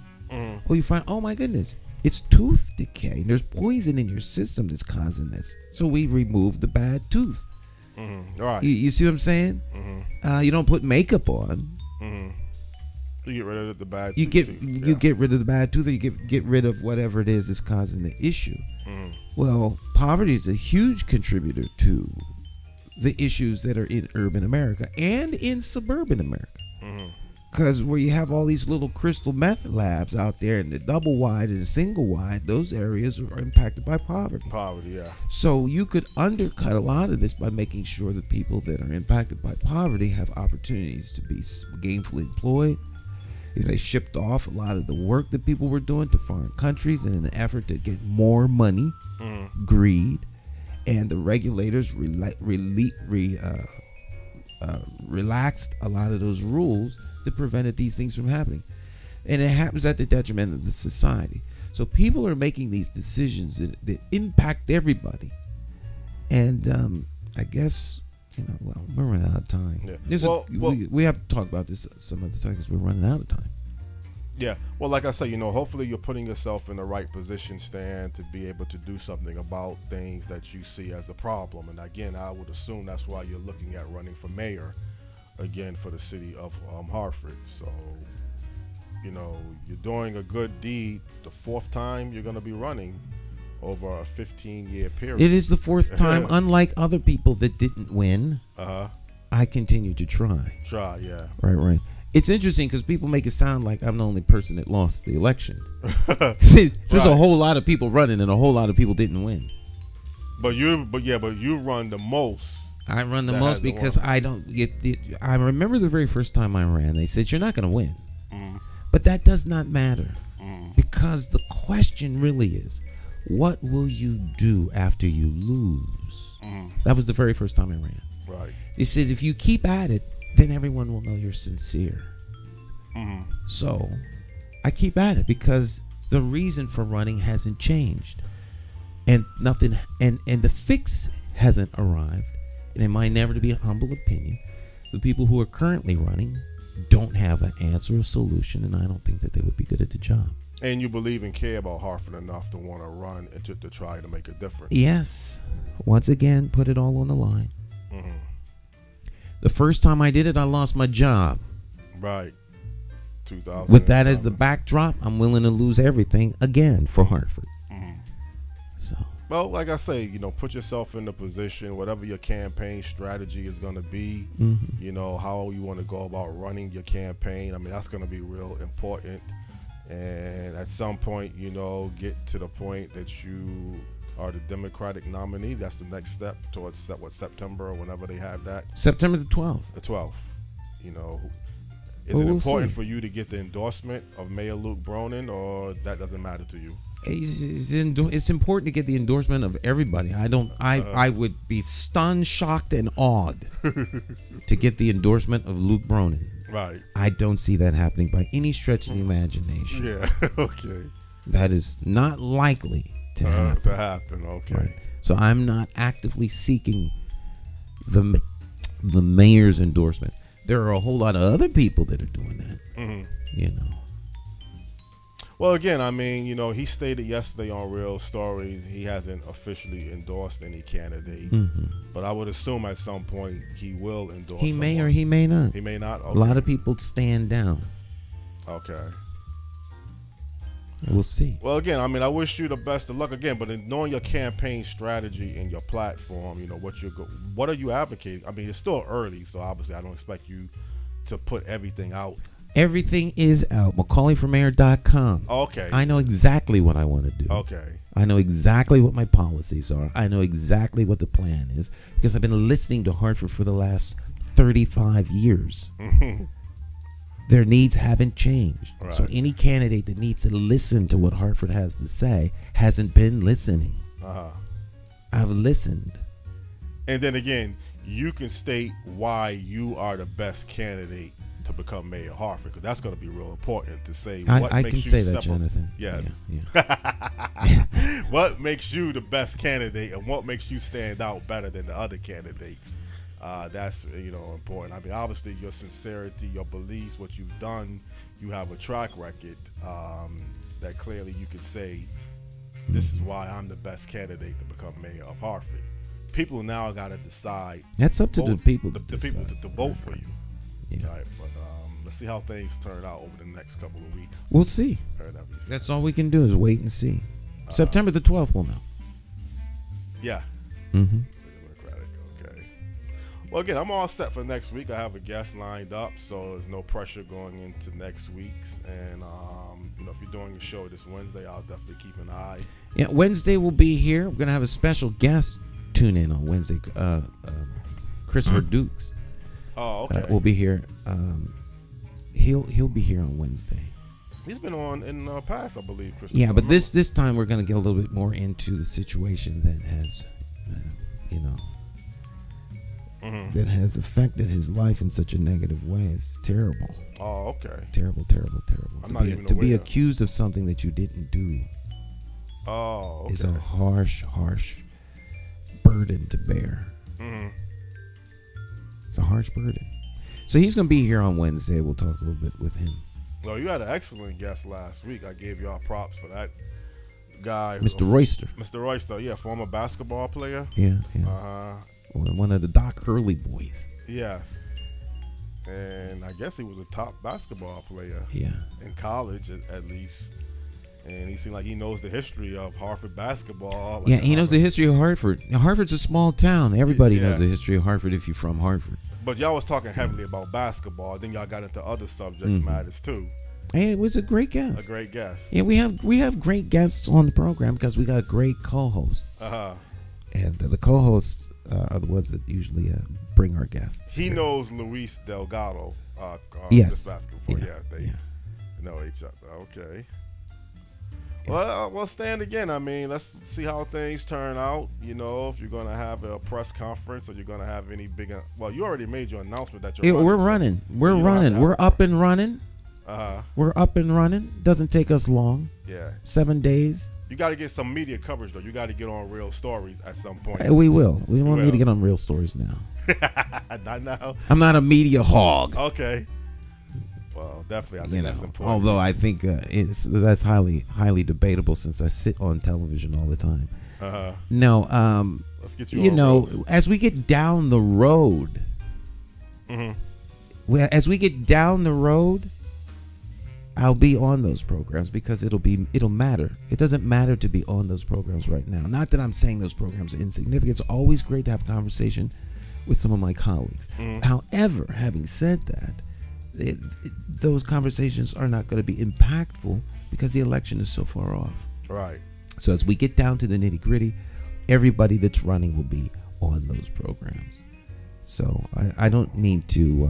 Or you find, oh my goodness, it's tooth decay. There's poison in your system that's causing this. So we remove the bad tooth. Right. You see what I'm saying? You don't put makeup on. You get rid of the bad tooth. You get rid of the bad tooth, or you get rid of whatever it is that's causing the issue. Well, poverty is a huge contributor to the issues that are in urban America and in suburban America. Because where you have all these little crystal meth labs out there, and the double wide and the single wide, those areas are impacted by poverty. Yeah. So you could undercut a lot of this by making sure that people that are impacted by poverty have opportunities to be gainfully employed. If they shipped off a lot of the work that people were doing to foreign countries in an effort to get more money, greed, and the regulators relaxed a lot of those rules that prevented these things from happening. And it happens at the detriment of the society. So people are making these decisions that impact everybody. And I guess, we're running out of time. Yeah. We have to talk about this some other time because we're running out of time. Yeah. Well, like I say, hopefully you're putting yourself in the right position, Stan, to be able to do something about things that you see as a problem. And again, I would assume that's why you're looking at running for mayor again for the city of Hartford. So, you're doing a good deed. The fourth time you're going to be running over a 15-year period. It is the fourth time, unlike other people that didn't win. I continue to try. Try, yeah. Right. It's interesting because people make it sound like I'm the only person that lost the election. There's a whole lot of people running, and a whole lot of people didn't win. But you run the most. I run the most because I don't get the. I remember the very first time I ran, they said you're not going to win, but that does not matter because the question really is, what will you do after you lose? That was the very first time I ran. Right. They said if you keep at it, then everyone will know you're sincere. So I keep at it because the reason for running hasn't changed, and nothing, and the fix hasn't arrived. And in my never to be a humble opinion, the people who are currently running don't have an answer or solution, and I don't think that they would be good at the job. And you believe and care about Hartford enough to want to run and to try to make a difference. Yes. Once again, put it all on the line. The first time I did it, I lost my job. Right. 2000. With that as the backdrop, I'm willing to lose everything again for Hartford. So. Well, like I say, put yourself in the position, whatever your campaign strategy is going to be, how you want to go about running your campaign. I mean, that's going to be real important. And at some point, get to the point that you are the Democratic nominee. That's the next step towards September or whenever they have that. September the 12th. The 12th. Is it important for you to get the endorsement of Mayor Luke Bronin, or that doesn't matter to you? It's important to get the endorsement of everybody. I would be stunned, shocked, and awed to get the endorsement of Luke Bronin. Right. I don't see that happening by any stretch of the imagination. Yeah. Okay. That is not likely to happen. Okay. Right. So I'm not actively seeking the mayor's endorsement. There are a whole lot of other people that are doing that. Well, again, I mean, he stated yesterday on Real Stories he hasn't officially endorsed any candidate, but I would assume at some point he will endorse. He may or he may not. He may not. Okay. A lot of people stand down. Okay. We'll see. Well, again, I mean, I wish you the best of luck again, but in knowing your campaign strategy and your platform, what are you advocating? I mean, it's still early, so obviously I don't expect you to put everything out. Everything is out. McCauleyformayor.com. Okay. I know exactly what I want to do. Okay. I know exactly what my policies are. I know exactly what the plan is because I've been listening to Hartford for the last 35 years. Their needs haven't changed. Right. So any candidate that needs to listen to what Hartford has to say hasn't been listening. I've listened. And then again, you can state why you are the best candidate to become mayor of Hartford, because that's going to be real important to say. What I makes can you say that, Jonathan. Yes. Yeah. What makes you the best candidate, and what makes you stand out better than the other candidates? That's important. I mean, obviously your sincerity, your beliefs, what you've done, you have a track record that clearly you can say, this is why I'm the best candidate to become mayor of Hartford. People now got to decide. That's up to the people. The people to vote for you. Yeah. Right, but let's see how things turn out over the next couple of weeks. We'll see. That's all we can do is wait and see. September the 12th, we'll know. Yeah. Mm-hmm. Democratic, okay. Well, again, I'm all set for next week. I have a guest lined up, so there's no pressure going into next week's. And, if you're doing a show this Wednesday, I'll definitely keep an eye. Yeah, Wednesday we'll be here. We're going to have a special guest tune in on Wednesday, Christopher Dukes. Oh, okay. We'll be here. He'll be here on Wednesday. He's been on in the past, I believe, Christopher. Yeah, but this time we're going to get a little bit more into the situation that has, that has affected his life in such a negative way. It's terrible. Oh, okay. Terrible. I'm not even to be aware. accused of something that you didn't do. Oh, okay. Is a harsh burden to bear. Mm-hmm. It's a harsh burden. So he's going to be here on Wednesday. We'll talk a little bit with him. Well, you had an excellent guest last week. I gave y'all props for that guy. Mr. Royster. Mr. Royster, yeah, former basketball player. Yeah. Uh-huh. One of the Doc Hurley boys. Yes. And I guess he was a top basketball player. Yeah. In college, at least. And he seemed like he knows the history of Hartford basketball. He knows the history of Hartford. Hartford's a small town. Everybody knows the history of Hartford if you're from Hartford. But y'all was talking heavily about basketball. Then y'all got into other subjects matters too. Hey, it was a great guest. A great guest. Yeah, we have great guests on the program because we got great co-hosts. And the co-hosts are the ones that usually bring our guests. He knows Luis Delgado. Yes. This basketball. Yeah. They know each other. Okay. Well, we'll stand again. I mean, let's see how things turn out. You know, if you're going to have a press conference or you're going to have any big. Well, you already made your announcement that you're running. We're running. We're running. We're up and running. We're up and running. Doesn't take us long. Yeah. 7 days. You got to get some media coverage, though. You got to get on Real Stories at some point. We will. We won't need to get on Real Stories now. Not now. I'm not a media hog. Okay. Well, definitely, I think that's important. Although I think that's highly debatable since I sit on television all the time. No, let's get you on as we get down the road, as we get down the road, I'll be on those programs because it'll matter. It doesn't matter to be on those programs right now. Not that I'm saying those programs are insignificant. It's always great to have a conversation with some of my colleagues. However, having said that, those conversations are not going to be impactful because the election is so far off. Right. So as we get down to the nitty gritty, everybody that's running will be on those programs. So I don't need to.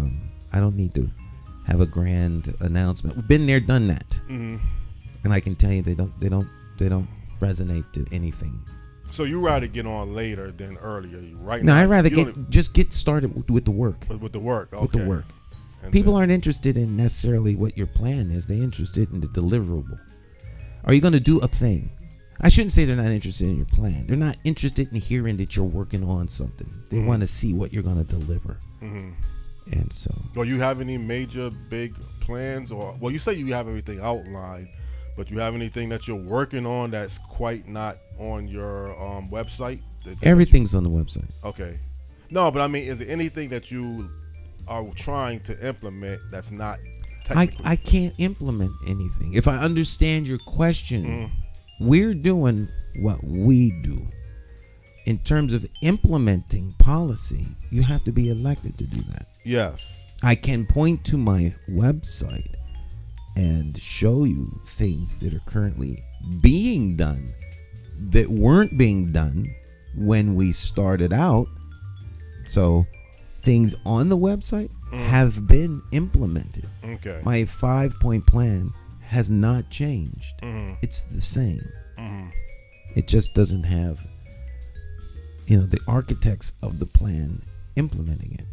I don't need to have a grand announcement. We've been there, done that, and I can tell you they don't resonate to anything. So you rather get on later than earlier, right? No, I'd rather just get started with the work. With the work, okay. With the work. People aren't interested in necessarily what your plan is. They're interested in the deliverable. Are you going to do a thing? I shouldn't say they're not interested in your plan. They're not interested in hearing that you're working on something. They want to see what you're going to deliver. And so. Do you have any major big plans? Well, you say you have everything outlined, but you have anything that you're working on that's quite not on your website? Everything's on the website. Okay. No, but I mean, is there anything that you are trying to implement that's not technically? I can't implement anything. If I understand your question, we're doing what we do. In terms of implementing policy, you have to be elected to do that. Yes. I can point to my website and show you things that are currently being done that weren't being done when we started out. So things on the website have been implemented. Okay. My 5-point plan has not changed. It's the same. It just doesn't have, the architects of the plan implementing it.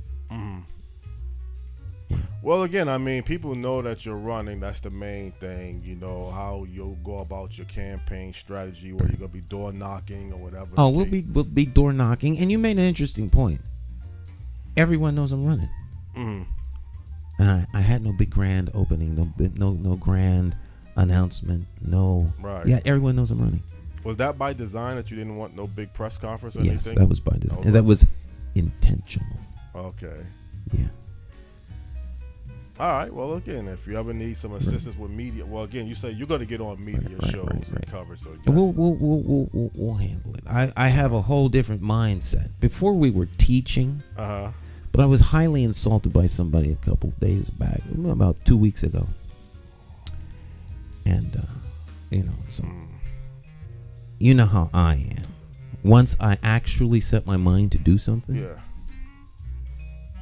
Yeah. Well, again, I mean, people know that you're running. That's the main thing. You know how you'll go about your campaign strategy, where you're gonna be door knocking or whatever. Oh, we'll be door knocking. And you made an interesting point. Everyone knows I'm running. And I had no big grand opening, no grand announcement, no. Right. Yeah, everyone knows I'm running. Was that by design that you didn't want no big press conference or anything? Yes, that was by design. That was intentional. Okay. Yeah. All right. Well, again, if you ever need some assistance with media, well, again, you say you're going to get on media shows and cover, so yes. We'll handle it. I have a whole different mindset. Before we were teaching, but I was highly insulted by somebody a couple days back, about 2 weeks ago, and so you know how I am. Once I actually set my mind to do something,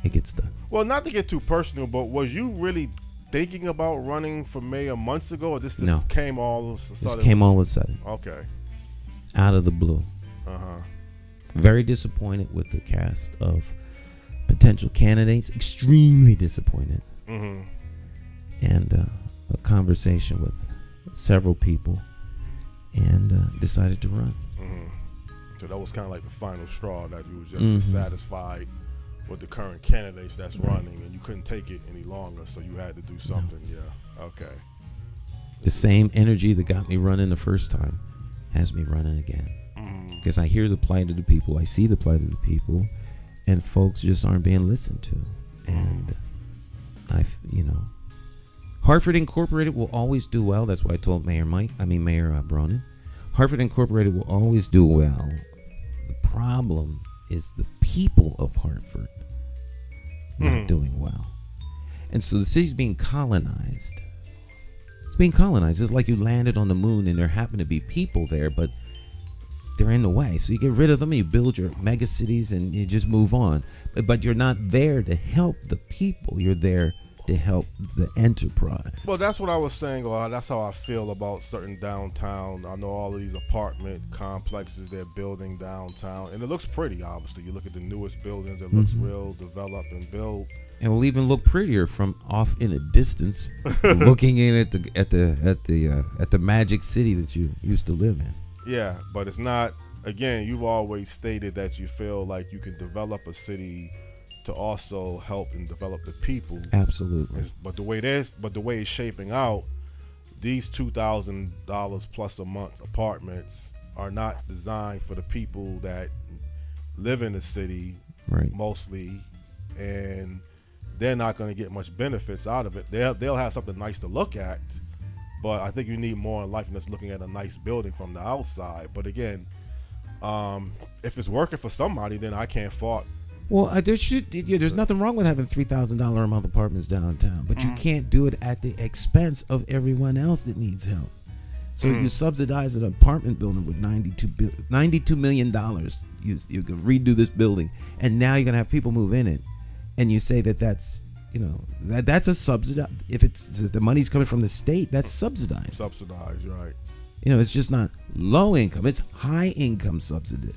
it gets done. Well, not to get too personal, but was you really thinking about running for mayor months ago, or this came all of a sudden? This came all of a sudden. Okay. Out of the blue. Very disappointed with the cast of potential candidates. Extremely disappointed. And a conversation with several people, and decided to run. So that was kind of like the final straw, that you was just dissatisfied with the current candidates that's running, and you couldn't take it any longer, so you had to do something. Yeah. Okay. The same energy that got me running the first time has me running again, because I hear the plight of the people, I see the plight of the people, and folks just aren't being listened to. And Hartford Incorporated will always do well. That's why I told Mayor Bronin. Hartford Incorporated will always do well. The problem is the people of Hartford not doing well. And so the city's being colonized. It's being colonized. It's like you landed on the moon and there happen to be people there, but they're in the way. So you get rid of them and you build your mega cities and you just move on. But you're not there to help the people. You're there to help the enterprise. Well, that's what I was saying, or that's how I feel about certain downtown. I know all of these apartment complexes they're building downtown, and it looks pretty. Obviously, you look at the newest buildings; it looks real developed and built. And will even look prettier from off in a distance, looking in at the magic city that you used to live in. Yeah, but it's not. Again, you've always stated that you feel like you can develop a city to also help and develop the people. Absolutely. But the way it's shaping out, these $2,000 plus a month apartments are not designed for the people that live in the city, right? Mostly, and they're not going to get much benefits out of it. They'll have something nice to look at, but I think you need more in life than just looking at a nice building from the outside. But again, if it's working for somebody, then I can't fault. Well, there's nothing wrong with having $3,000 a month apartments downtown, but you can't do it at the expense of everyone else that needs help. So you subsidize an apartment building with $92 million. You can redo this building, and now you're gonna have people move in it, and you say that's that's a subsidy. If the money's coming from the state, that's subsidized. Subsidized, right? It's just not low income; it's high income subsidizing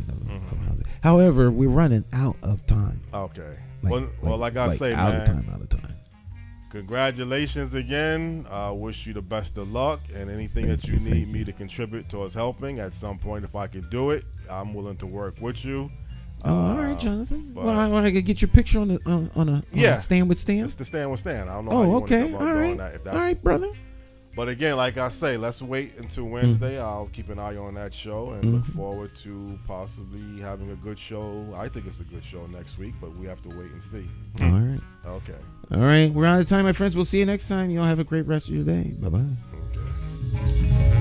of housing. However, we're running out of time. Okay. Like I say, out man, of time. Congratulations again. I wish you the best of luck, and anything that you need me to contribute towards helping at some point, if I can do it, I'm willing to work with you. All right, Jonathan. Well, I want to get your picture on a stand with Stan. It's the stand with Stan. I don't know. How you okay. Want to All right. doing that, if that's, all right, brother. But again, like I say, let's wait until Wednesday. I'll keep an eye on that show and look forward to possibly having a good show. I think it's a good show next week, but we have to wait and see. All right. Okay. All right. We're out of time, my friends. We'll see you next time. Y'all have a great rest of your day. Bye-bye. Okay.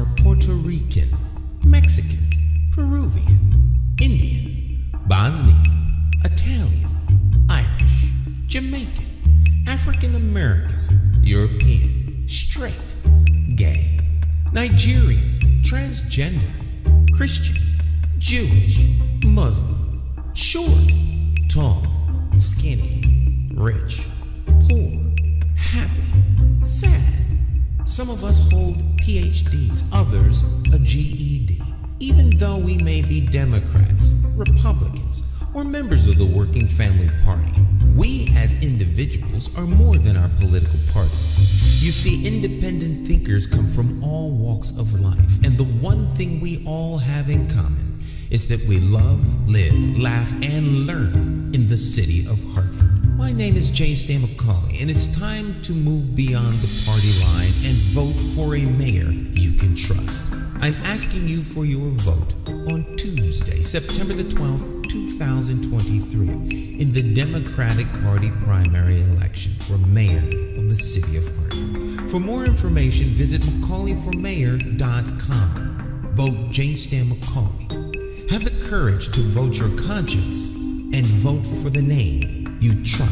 are Puerto Rican, Mexican, Peruvian, Indian, Bosnian, Italian, Irish, Jamaican, African American, European, straight, gay, Nigerian, transgender, Christian, Jewish, Muslim, short, tall, skinny, rich, poor, happy, sad. Some of us hold PhDs, others a GED. Even though we may be Democrats, Republicans, or members of the Working Family Party, we as individuals are more than our political parties. You see, independent thinkers come from all walks of life, and the one thing we all have in common is that we love, live, laugh, and learn in the city of Hartford. My name is J. Stan McCauley, and it's time to move beyond the party line and vote for a mayor you can trust. I'm asking you for your vote on Tuesday, September the 12th, 2023, in the Democratic Party primary election for mayor of the city of Hartford. For more information, visit McCauleyformayor.com. Vote J. Stan McCauley. Have the courage to vote your conscience and vote for the name you trust.